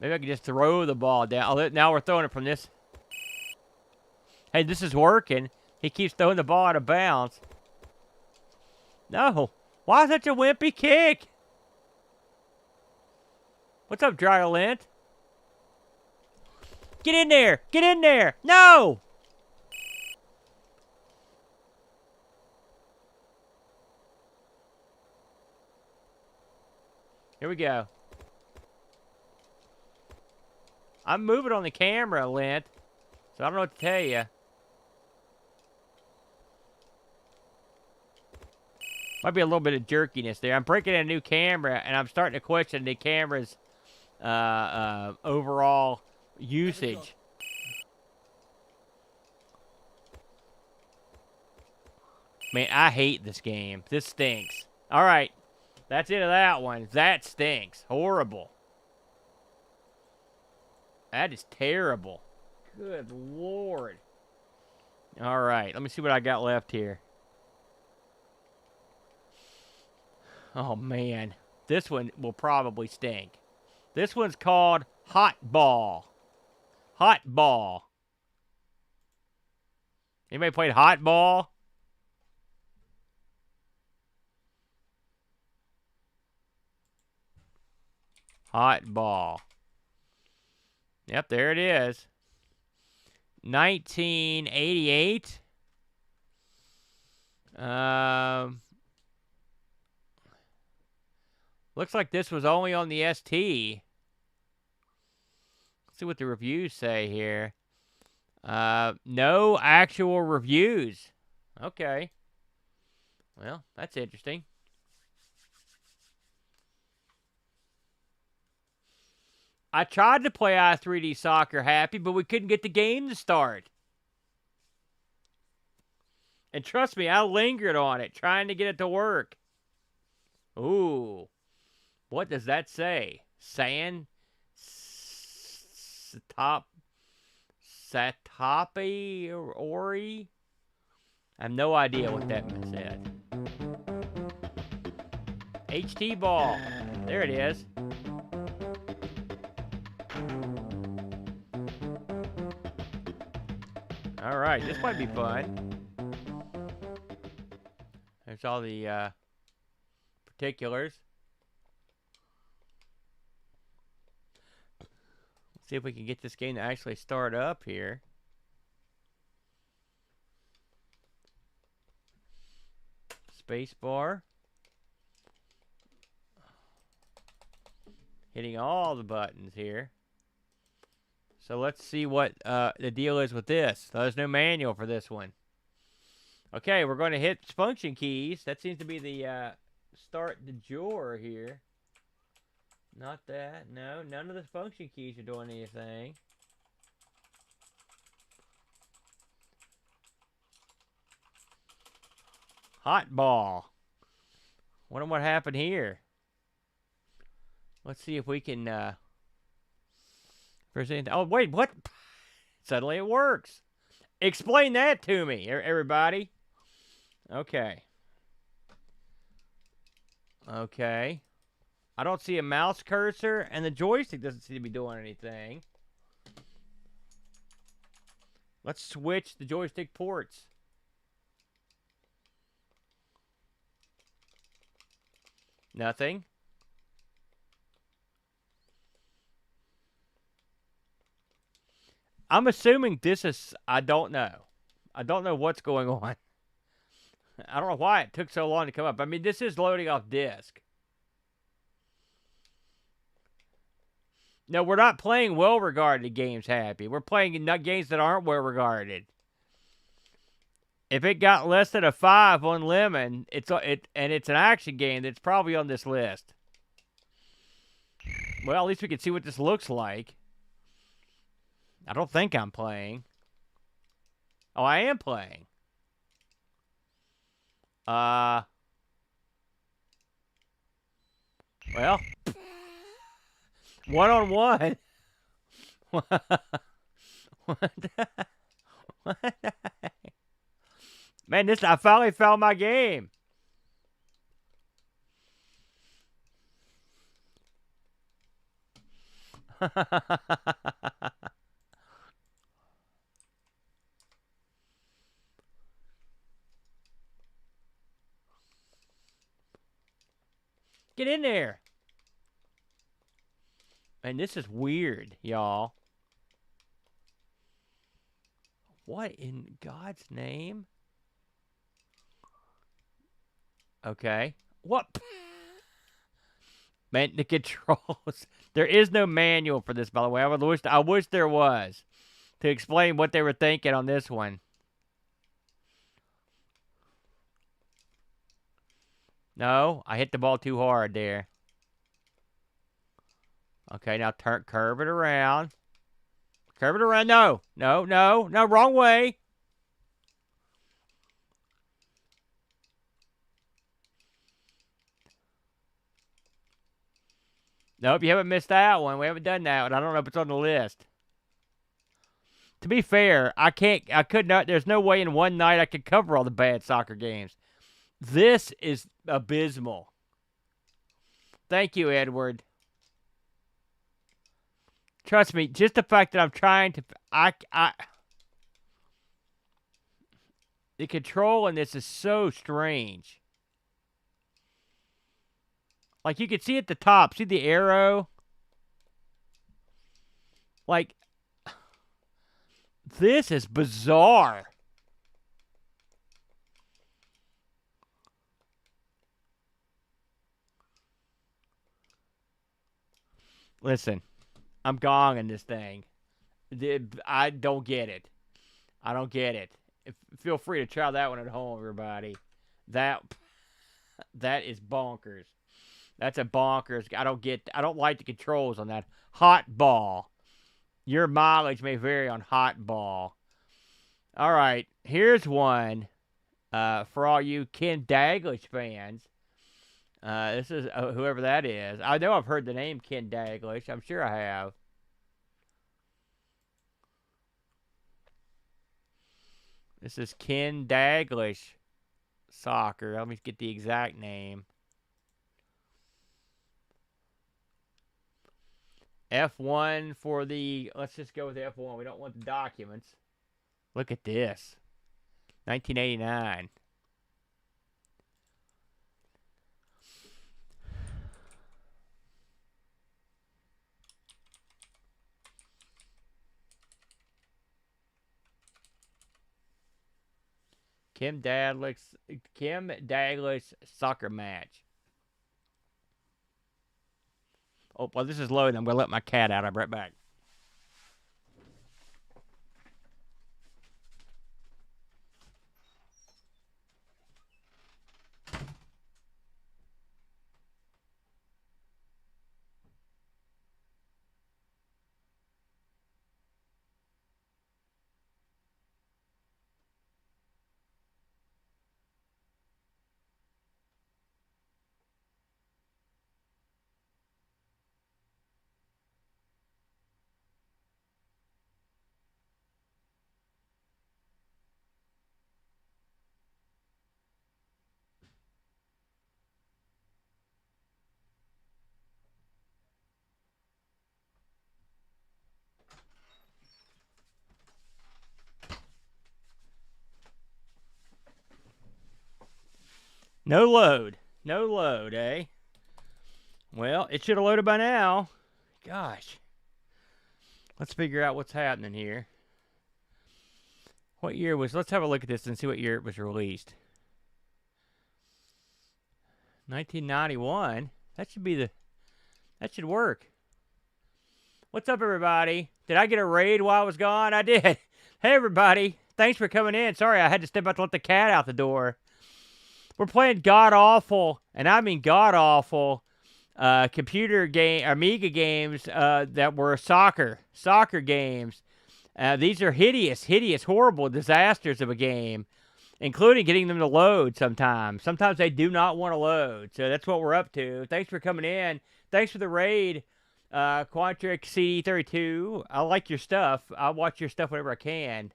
Speaker 2: Maybe I can just throw the ball down. Now we're throwing it from this. Hey, this is working. He keeps throwing the ball out of bounds. No. Why such a wimpy kick? What's up, Drylint? Get in there! Get in there! No! Here we go. I'm moving on the camera, Lint. So I don't know what to tell you. Might be a little bit of jerkiness there. I'm breaking in a new camera, and I'm starting to question the camera's overall usage. Man, I hate this game. This stinks. All right. That's it of that one. That stinks. Horrible. That is terrible. Good Lord. All right. Let me see what I got left here. Oh, man. This one will probably stink. This one's called Hot Ball. Hot Ball. Anybody played Hot Ball? Hot Ball. Yep, there it is. 1988. Looks like this was only on the ST. Let's see what the reviews say here. No actual reviews. Okay. Well, that's interesting. I tried to play i3D Soccer Happy, but we couldn't get the game to start. And trust me, I lingered on it, trying to get it to work. Ooh. What does that say? Satapi Ori? I have no idea what that said. HT ball. There it is. All right, this might be fun. There's all the particulars. Let's see if we can get this game to actually start up here. Space bar. Hitting all the buttons here. So let's see what the deal is with this. There's no manual for this one. Okay, we're going to hit function keys. That seems to be the start de jour here. Not that. No, none of the function keys are doing anything. Hot ball. Wonder what happened here. Let's see if we can... oh, wait, what? Suddenly it works. Explain that to me, everybody. Okay. Okay. I don't see a mouse cursor, and the joystick doesn't seem to be doing anything. Let's switch the joystick ports. Nothing. I'm assuming this is... I don't know. I don't know what's going on. I don't know why it took so long to come up. I mean, this is loading off disk. No, we're not playing well-regarded games, Happy. We're playing games that aren't well-regarded. If it got less than a 5 on Lemon, and it's an action game, that's probably on this list. Well, at least we can see what this looks like. I don't think I'm playing. Oh, I am playing. Well, one-on-one. Man, I finally found my game. Get in there. Man, this is weird, y'all. What in God's name? Okay. What? Man, the controls. There is no manual for this, by the way. I wish there was to explain what they were thinking on this one. No, I hit the ball too hard there. Okay, now curve it around. Curve it around. No, wrong way. Nope, you haven't missed that one. We haven't done that one. I don't know if it's on the list. To be fair, I could not, there's no way in one night I could cover all the bad soccer games. This is abysmal. Thank you, Edward. Trust me, just the fact that I'm trying to, the control in this is so strange. Like, you can see at the top, see the arrow? Like, this is bizarre. Listen, I'm gonging this thing. I don't get it. I don't get it. Feel free to try that one at home, everybody. That is bonkers. That's a bonkers. I don't like the controls on that. Hot ball. Your mileage may vary on hot ball. All right, here's one for all you Ken Dalglish fans. This is whoever that is. I know I've heard the name Ken Dalglish. I'm sure I have. This is Ken Dalglish Soccer. Let me get the exact name. F1 for the... Let's just go with F1. We don't want the documents. Look at this. 1989. Kim Dalglish soccer match. Oh, well, this is loading. I'm going to let my cat out. I'll be right back. No load. No load, eh? Well, it should have loaded by now. Gosh. Let's figure out what's happening here. What year was... Let's have a look at this and see what year it was released. 1991? That should be the... That should work. What's up, everybody? Did I get a raid while I was gone? I did. Hey, everybody. Thanks for coming in. Sorry, I had to step out to let the cat out the door. We're playing god-awful, and I mean god-awful, computer game, Amiga games that were soccer games. These are hideous, horrible disasters of a game, including getting them to load sometimes. Sometimes they do not want to load, so that's what we're up to. Thanks for coming in. Thanks for the raid, Quantric CD32. I like your stuff. I'll watch your stuff whenever I can.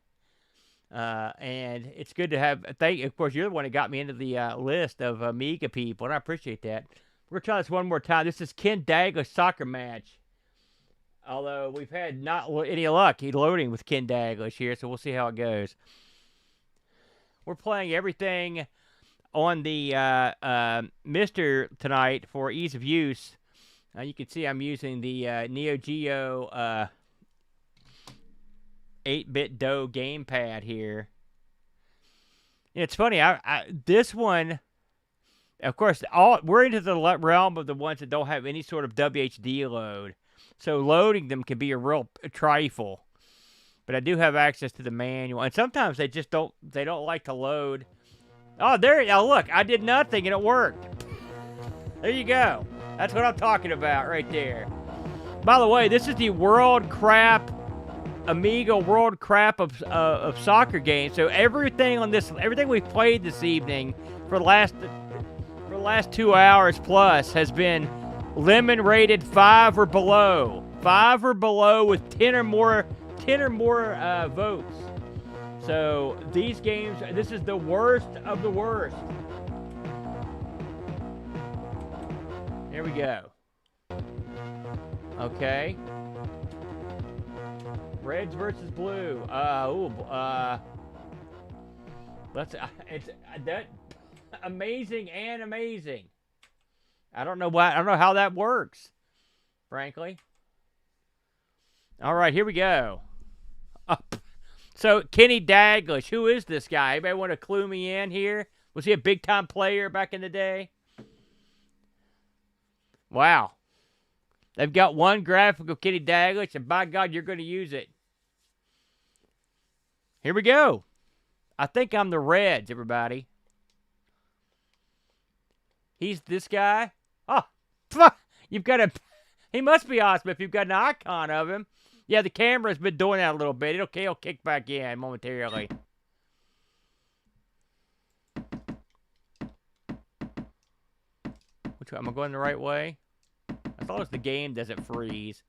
Speaker 2: And it's good to have, of course, you're the one that got me into the list of Amiga people, and I appreciate that. We're going to try this one more time. This is Ken Dalglish soccer match. Although we've had not any luck loading with Ken Dalglish here, so we'll see how it goes. We're playing everything on the Mr. tonight for ease of use. You can see I'm using the Neo Geo 8-bit DOE gamepad here. It's funny, this one, of course, we're into the realm of the ones that don't have any sort of WHD load. So loading them can be a real trifle. But I do have access to the manual. And sometimes they just don't like to load. Oh, look, I did nothing and it worked. There you go. That's what I'm talking about right there. By the way, this is the Amiga world crap of soccer games. So everything we've played this evening for the last 2 hours plus has been Lemon rated 5 or below. 5 or below with 10 or more votes. So these games, this is the worst of the worst. Here we go. Okay. Reds versus blue. Let's. It's that amazing and amazing. I don't know how that works, frankly. All right, here we go. So Kenny Dalglish, who is this guy? Anybody want to clue me in here? Was he a big time player back in the day? Wow. They've got one graphic of Kenny Dalglish, and by God, you're going to use it. Here we go. I think I'm the Reds, everybody. He's this guy. Oh, you've got a... He must be awesome if you've got an icon of him. Yeah, the camera's been doing that a little bit. It'll kick back in momentarily. Which way? Am I going the right way? As long as the game doesn't freeze.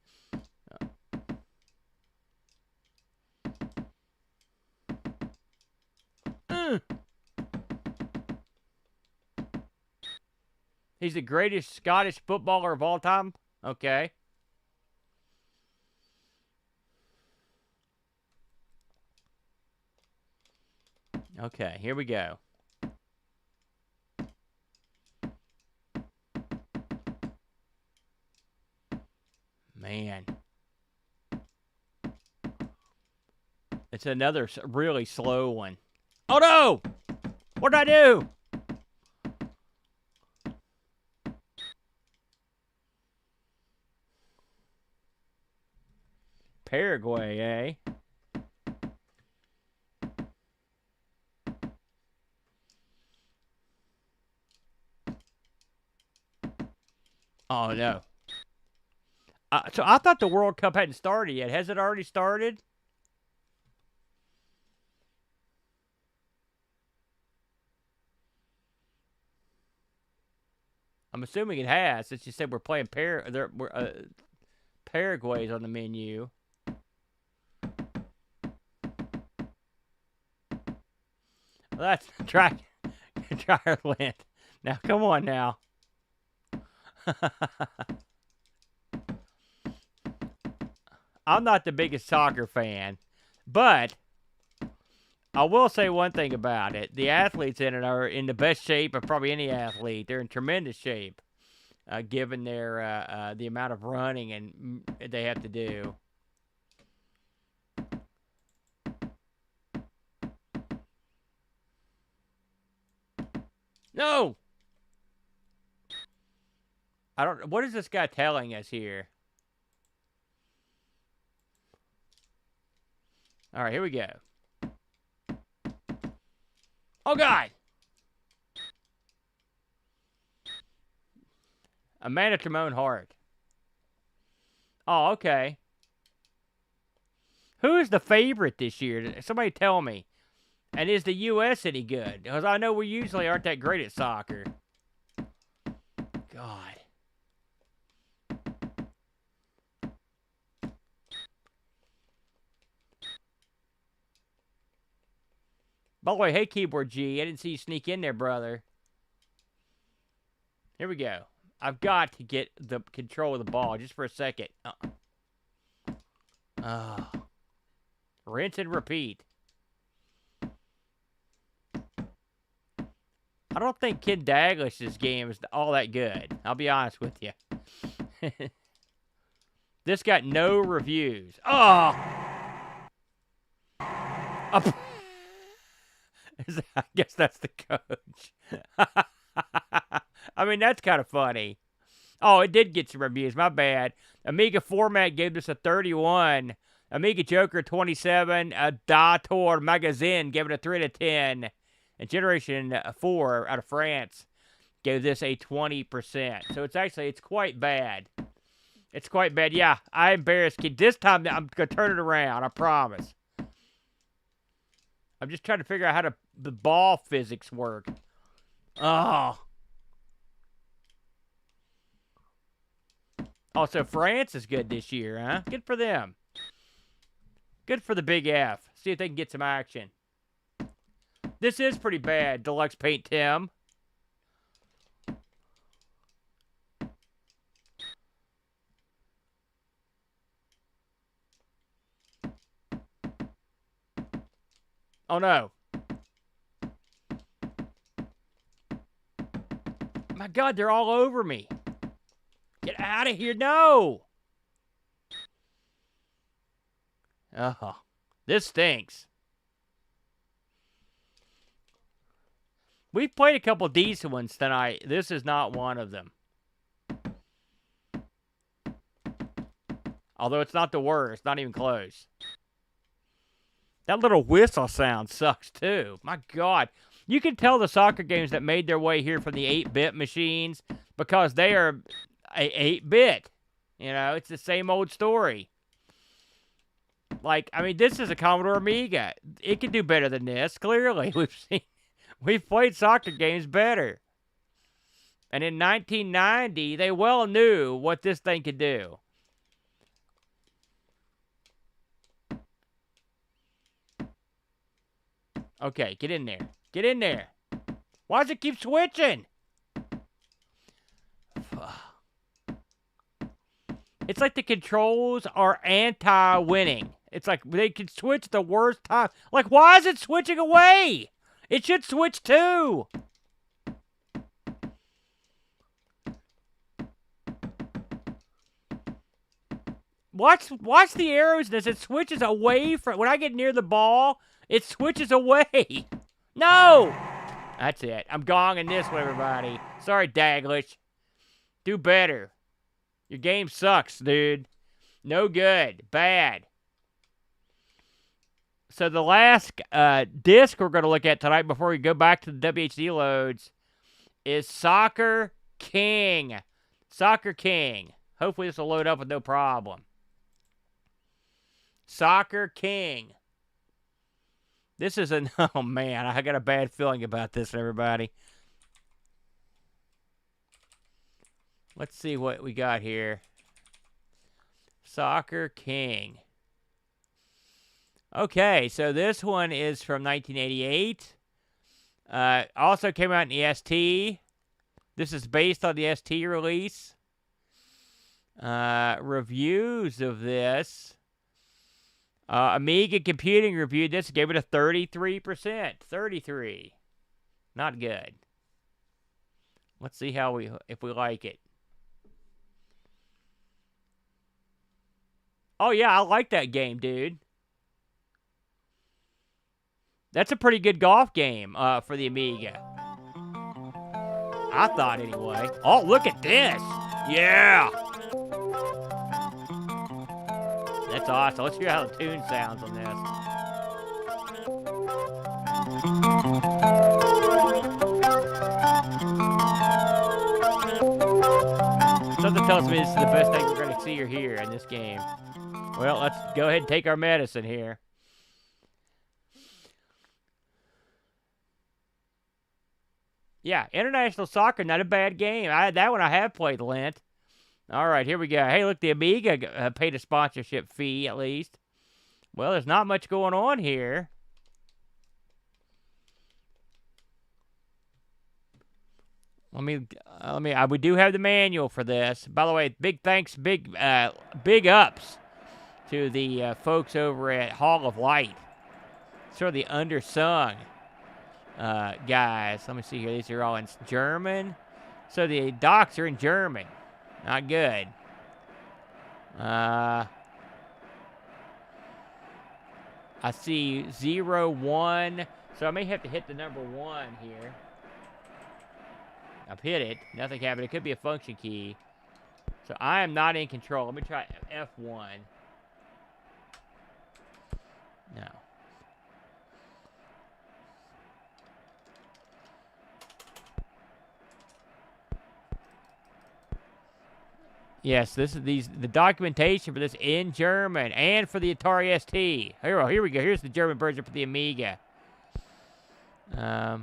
Speaker 2: He's the greatest Scottish footballer of all time? Okay. Okay, here we go. Man. It's another really slow one. Oh, no! What did I do? Paraguay, eh? Oh, no. So I thought the World Cup hadn't started yet. Has it already started? I'm assuming it has, since you said we're playing Paraguay's on the menu. Let's try Ireland. Now, come on now. I'm not the biggest soccer fan, but I will say one thing about it. The athletes in it are in the best shape of probably any athlete. They're in tremendous shape, given their the amount of running and they have to do. No! I don't... What is this guy telling us here? All right, here we go. Oh, God! A man after my own heart. Oh, okay. Who is the favorite this year? Somebody tell me. And is the U.S. any good? Because I know we usually aren't that great at soccer. God. By the way, hey, Keyboard G. I didn't see you sneak in there, brother. Here we go. I've got to get the control of the ball just for a second. Rinse and repeat. I don't think Ken Dalglish's game is all that good. I'll be honest with you. This got no reviews. Oh! I guess that's the coach. I mean, that's kind of funny. Oh, it did get some reviews. My bad. Amiga Format gave this a 31. Amiga Joker 27. Dator Magazine gave it a 3 out of 10. And Generation 4 out of France gave this a 20%. So it's quite bad. It's quite bad. Yeah, I embarrassed kid. This time I'm going to turn it around. I promise. I'm just trying to figure out how the ball physics work. Oh. Also, France is good this year, huh? Good for them. Good for the Big F. See if they can get some action. This is pretty bad, Deluxe Paint Tim. Oh, no. My God, they're all over me. Get out of here. No. Oh, this stinks. We've played a couple decent ones tonight. This is not one of them. Although it's not the worst. Not even close. That little whistle sound sucks, too. My God. You can tell the soccer games that made their way here from the 8-bit machines because they are a 8-bit. You know, it's the same old story. Like, I mean, this is a Commodore Amiga. It can do better than this, clearly. We've played soccer games better. And in 1990, they well knew what this thing could do. Okay, get in there. Get in there. Why does it keep switching? It's like the controls are anti-winning. It's like they can switch the worst time. Like, why is it switching away? It should switch too. Watch the arrows in this. It switches away from... When I get near the ball, it switches away. No! That's it. I'm gonging this one, everybody. Sorry, Dalglish. Do better. Your game sucks, dude. No good. Bad. So the last disc we're going to look at tonight before we go back to the WHD loads is Soccer King. Soccer King. Hopefully this will load up with no problem. Soccer King. This is a... Oh, man. I got a bad feeling about this, everybody. Let's see what we got here. Soccer King. Okay, so this one is from 1988. Also came out in the ST. This is based on the ST release. Reviews of this. Amiga Computing reviewed this, gave it a 33%. 33. Not good. Let's see how if we like it. Oh yeah, I like that game, dude. That's a pretty good golf game for the Amiga. I thought anyway. Oh, look at this. Yeah. That's awesome. Let's hear how the tune sounds on this. Something tells me this is the best thing we're going to see or hear in this game. Well, let's go ahead and take our medicine here. Yeah, International Soccer, not a bad game. That one I have played, Lent. All right, here we go. Hey, look, the Amiga paid a sponsorship fee, at least. Well, there's not much going on here. We do have the manual for this. By the way, big thanks, big ups to the folks over at Hall of Light. Sort of the undersung guys. Let me see here. These are all in German. So the docs are in German. Not good. I see 0, 1. So I may have to hit the number 1 here. I've hit it. Nothing happened. It could be a function key. So I am not in control. Let me try F1. No. Yes, this is the documentation for this in German and for the Atari ST. Here we go. Here's the German version for the Amiga. It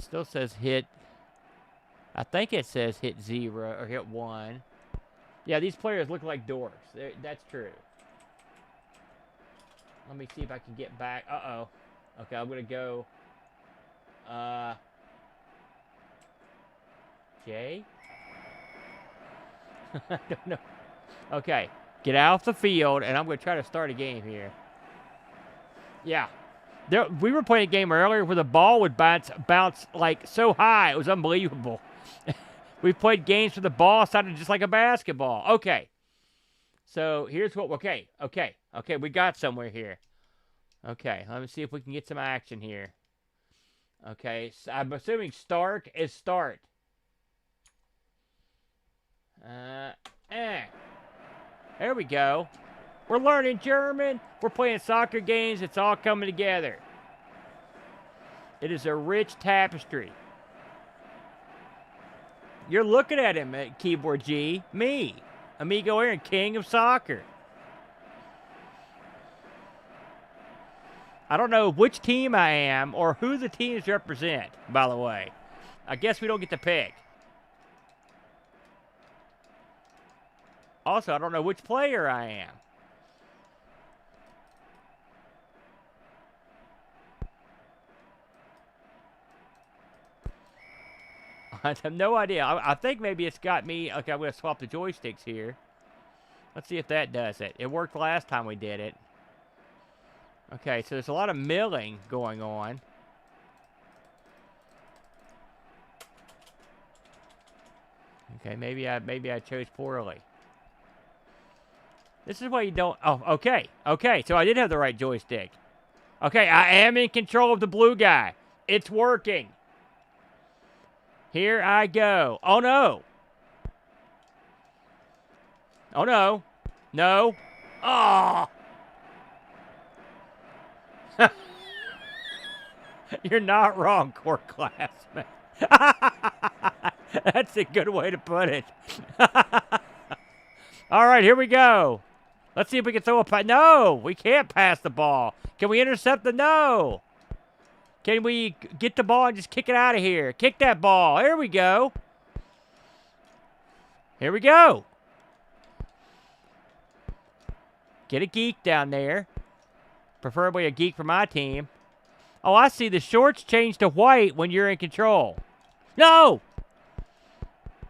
Speaker 2: still says hit. I think it says hit 0 or hit 1. Yeah, these players look like dorks. That's true. Let me see if I can get back. Uh-oh. Okay, I'm going to go... J? I don't know. Okay, get off the field, and I'm going to try to start a game here. Yeah. We were playing a game earlier where the ball would bounce like so high. It was unbelievable. We've played games where the ball sounded just like a basketball. Okay. So here's what... Okay, we got somewhere here. Okay, let me see if we can get some action here. Okay, so I'm assuming start is start. There we go. We're learning German. We're playing soccer games. It's all coming together. It is a rich tapestry. You're looking at him at Keyboard G. Me. Amigo Aaron, king of soccer. I don't know which team I am or who the teams represent, by the way. I guess we don't get to pick. Also, I don't know which player I am. I have no idea. I think maybe it's got me. Okay, I'm going to swap the joysticks here. Let's see if that does it. It worked last time we did it. Okay, so there's a lot of milling going on. Okay, maybe I chose poorly. This is why you don't... Oh, okay. Okay, so I did have the right joystick. Okay, I am in control of the blue guy. It's working. Here I go. Oh, no. Oh, no. No. Oh. You're not wrong, core classman. That's a good way to put it. All right, here we go. Let's see if we can throw a pass. No, we can't pass the ball. Can we intercept the... No. Can we get the ball and just kick it out of here? Kick that ball. Here we go. Here we go. Get a geek down there. Preferably a geek for my team. Oh, I see. The shorts change to white when you're in control. No!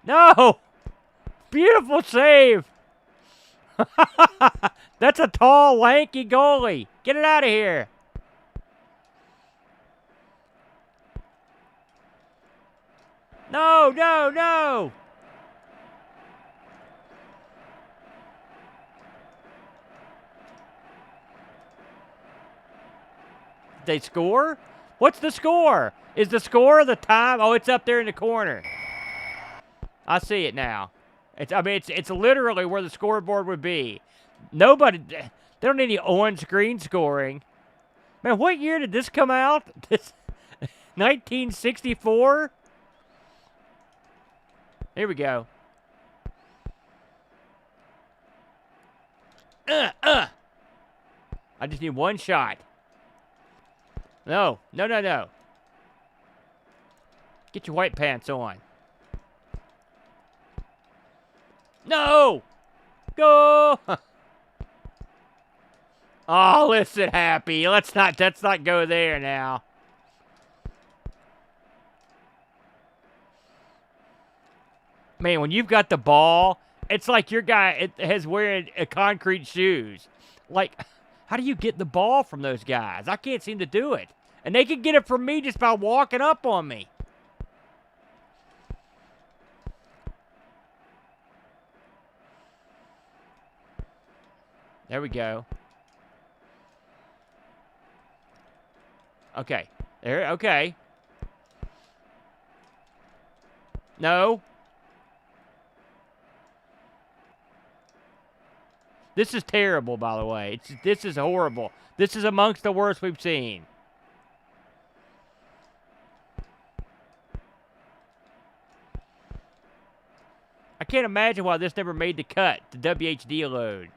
Speaker 2: No! Beautiful save! That's a tall, lanky goalie. Get it out of here. No, no, no! Did they score? What's the score? Is the score the time? Oh, it's up there in the corner. I see it now. It's literally where the scoreboard would be. Nobody, they don't need any on-screen scoring. Man, what year did this come out? This 1964? Here we go. I just need one shot. No, no, no, no. Get your white pants on. No! Go! Oh, listen, Happy. Let's not go there now. Man, when you've got the ball, it's like your guy has wearing concrete shoes. Like, how do you get the ball from those guys? I can't seem to do it. And they can get it from me just by walking up on me. There we go. Okay. There, okay. No. This is terrible, by the way. This is horrible. This is amongst the worst we've seen. I can't imagine why this never made the cut, the WHD load.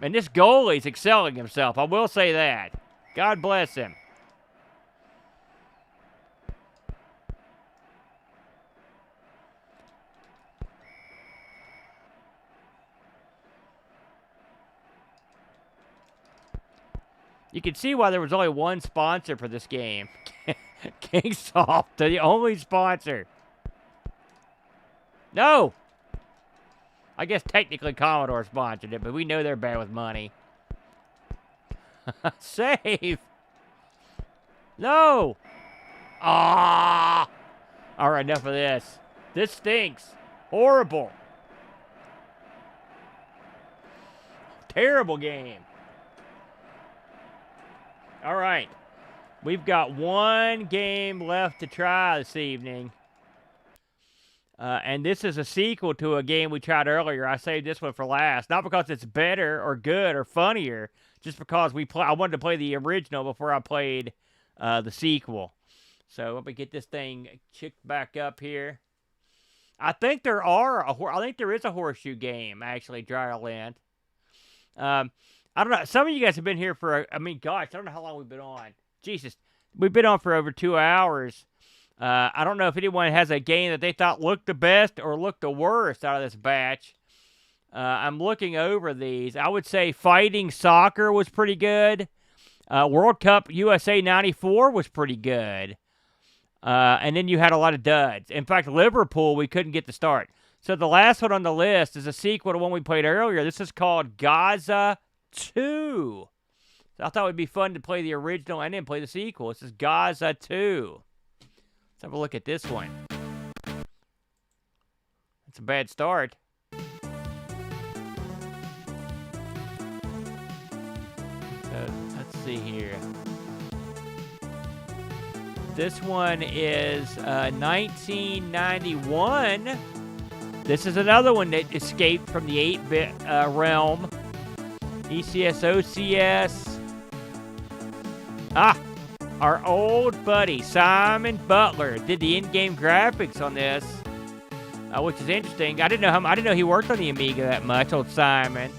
Speaker 2: And this goalie's excelling himself. I will say that. God bless him. You can see why there was only one sponsor for this game. Kingsoft, the only sponsor. No! I guess technically Commodore sponsored it, but we know they're bad with money. Save! No! Ah! Alright, enough of this. This stinks. Horrible. Terrible game. Alright. We've got one game left to try this evening. And this is a sequel to a game we tried earlier. I saved this one for last. Not because it's better or good or funnier, just because I wanted to play the original before I played the sequel. So let me get this thing kicked back up here. I think there is a horseshoe game, actually, Dryland. I don't know. Some of you guys have been here for, gosh, I don't know how long we've been on. Jesus, we've been on for over 2 hours. I don't know if anyone has a game that they thought looked the best or looked the worst out of this batch. I'm looking over these. I would say Fighting Soccer was pretty good. World Cup USA 94 was pretty good. And then you had a lot of duds. In fact, Liverpool, we couldn't get to start. So the last one on the list is a sequel to one we played earlier. This is called Gazza II. So I thought it would be fun to play the original and then play the sequel. This is Gazza II. Let's have a look at this one. It's a bad start. So let's see here. This one is 1991. This is another one that escaped from the 8-bit realm. ECS, OCS. Our old buddy Simon Butler did the in-game graphics on this, which is interesting. I didn't know he worked on the Amiga that much, old Simon.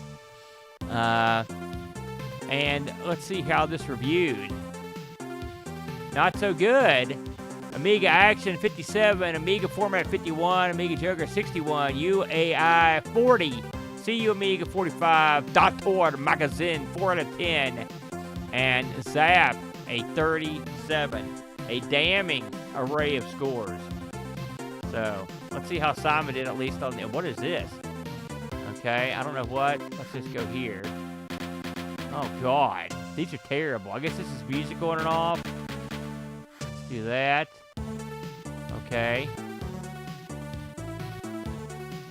Speaker 2: And let's see how this reviewed. Not so good. Amiga Action 57, Amiga Format 51, Amiga Joker 61, WAAAY 40, CU Amiga 45, Dator Magazine 4 out of 10, and Zap a 37. A damning array of scores. So, let's see how Simon did at least on the... What is this? Okay, I don't know what. Let's just go here. Oh, God. These are terrible. I guess this is music on and off. Let's do that. Okay.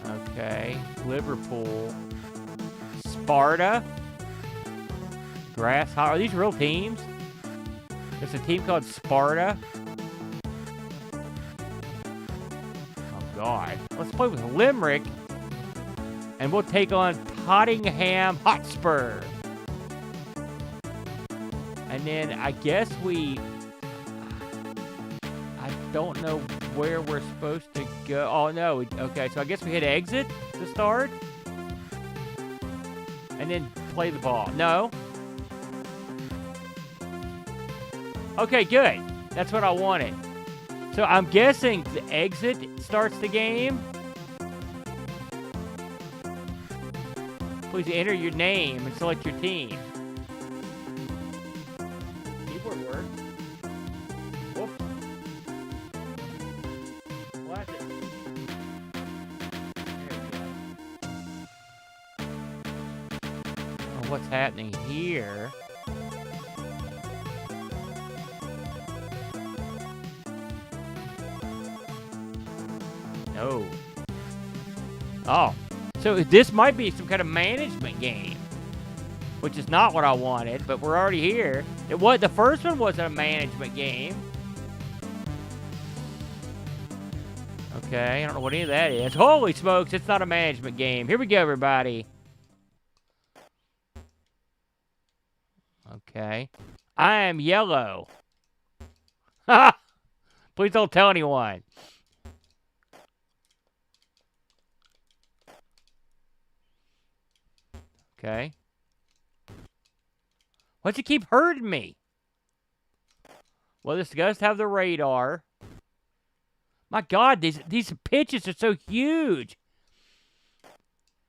Speaker 2: Okay. Liverpool. Sparta. Grasshopper. Are these real teams? There's a team called Sparta. Oh, God. Let's play with Limerick. And we'll take on Tottenham Hotspur. And then I guess I don't know where we're supposed to go. Oh, no. Okay, so I guess we hit exit to start. And then play the ball. No. Okay, good. That's what I wanted. So I'm guessing the exit starts the game. Please enter your name and select your team. Keyboard work. Whoop. What? There we go. Oh, what's happening here? No. Oh. So this might be some kind of management game, which is not what I wanted, but we're already here. The first one wasn't a management game. Okay, I don't know what any of that is. Holy smokes, it's not a management game. Here we go, everybody. Okay. I am yellow. Ha! Please don't tell anyone. Okay. Why'd you keep hurting me? Well, this does have the radar. My God, these pitches are so huge.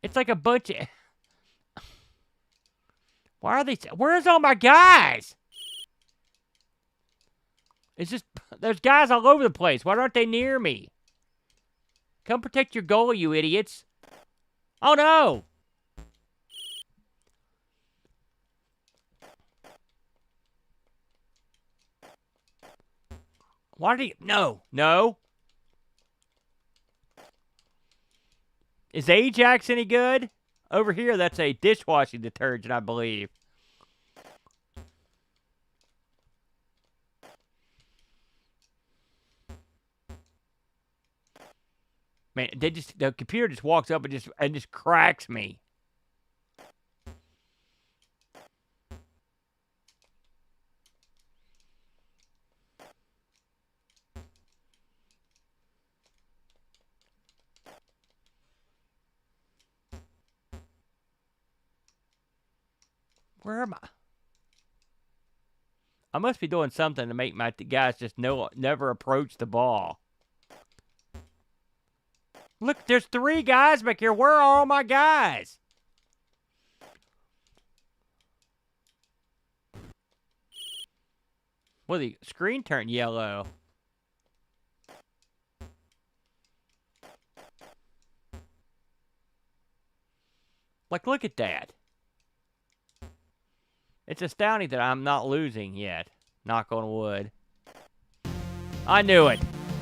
Speaker 2: It's like a bunch of... Why are they... Where's all my guys? It's just... There's guys all over the place. Why aren't they near me? Come protect your goal, you idiots. Oh, no. Why do you... No. No. Is Ajax any good? Over here, that's a dishwashing detergent, I believe. Man, the computer just walks up and just cracks me. Where am I? I must be doing something to make my guys just never approach the ball. Look, there's 3 guys back here. Where are all my guys? Well, the screen turned yellow. Like, look at that. It's astounding that I'm not losing yet. Knock on wood. I knew it.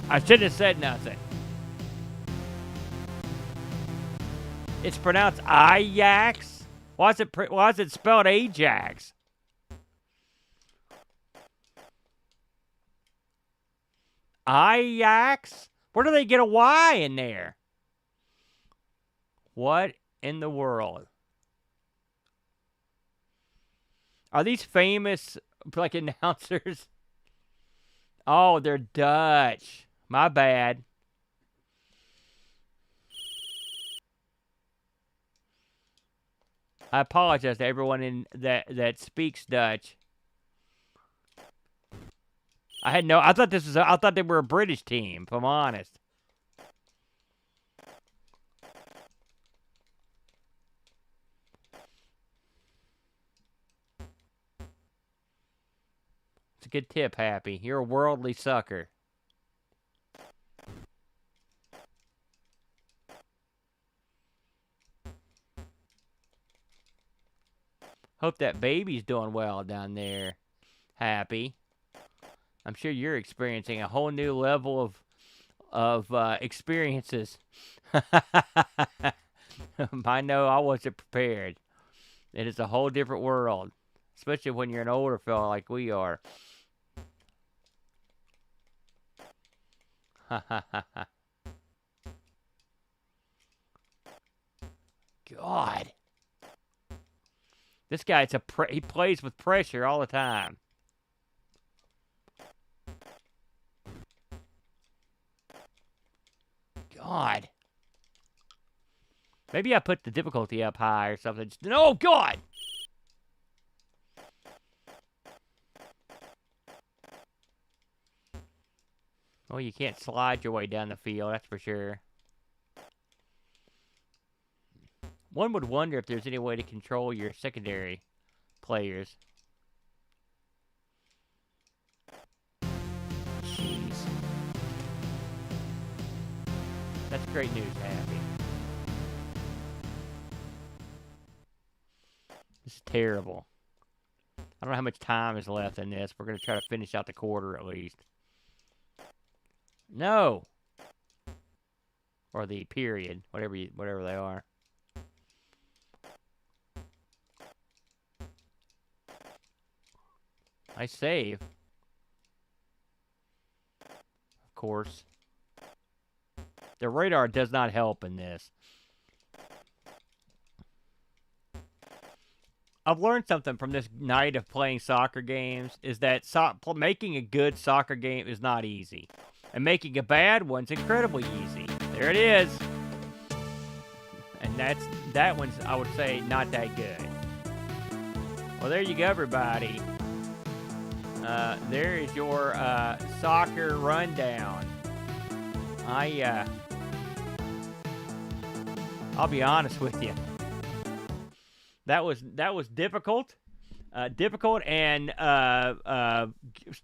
Speaker 2: I shouldn't have said nothing. It's pronounced Ajax. Why is it spelled Ajax? Ajax? Where do they get a Y in there? What in the world? Are these famous, like, announcers? Oh, they're Dutch. My bad. I apologize to everyone that speaks Dutch. I thought they were a British team, if I'm honest. It's a good tip, Happy. You're a worldly sucker. Hope that baby's doing well down there, Happy. I'm sure you're experiencing a whole new level of experiences. I know I wasn't prepared. It is a whole different world, especially when you're an older fella like we are. God. This guy, he plays with pressure all the time. God. Maybe I put the difficulty up high or something. Oh, God! Well, you can't slide your way down the field, that's for sure. One would wonder if there's any way to control your secondary players. Jeez. That's great news, Happy. This is terrible. I don't know how much time is left in this. We're going to try to finish out the quarter at least. No! Or the period, whatever they are. I save. Of course. The radar does not help in this. I've learned something from this night of playing soccer games, is that making a good soccer game is not easy. And making a bad one's incredibly easy. There it is. And that one's, I would say, not that good. Well, there you go, everybody. There is your soccer rundown. I'll be honest with you. That was difficult. difficult, and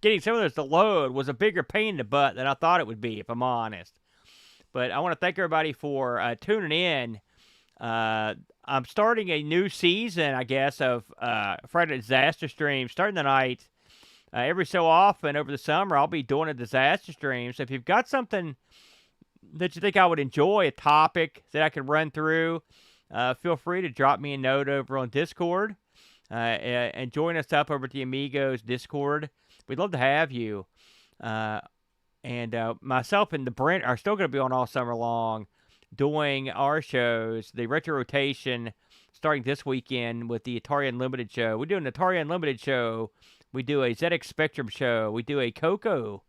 Speaker 2: getting some of those to load was a bigger pain in the butt than I thought it would be, if I'm honest. But I want to thank everybody for tuning in. I'm starting a new season, I guess, of Friday Disaster Stream starting tonight. Every so often over the summer, I'll be doing a disaster stream. So if you've got something that you think I would enjoy, a topic that I could run through, feel free to drop me a note over on Discord and join us up over at the Amigos Discord. We'd love to have you. And myself and the Brent are still going to be on all summer long doing our shows, the retro rotation starting this weekend with the Atari Unlimited show. We do an Atari Unlimited show. We do a ZX Spectrum show. We do a Coco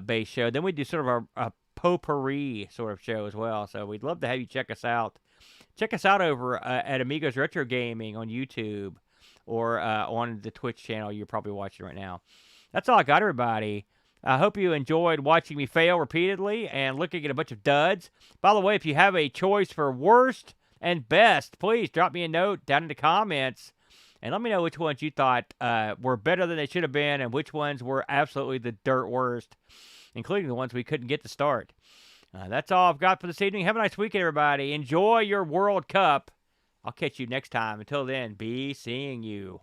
Speaker 2: based show. Then we do sort of a potpourri sort of show as well. So we'd love to have you check us out. Check us out over at Amigos Retro Gaming on YouTube or on the Twitch channel you're probably watching right now. That's all I got, everybody. I hope you enjoyed watching me fail repeatedly and looking at a bunch of duds. By the way, if you have a choice for worst and best, please drop me a note down in the comments and let me know which ones you thought were better than they should have been and which ones were absolutely the dirt worst, including the ones we couldn't get to start. That's all I've got for this evening. Have a nice weekend, everybody. Enjoy your World Cup. I'll catch you next time. Until then, be seeing you.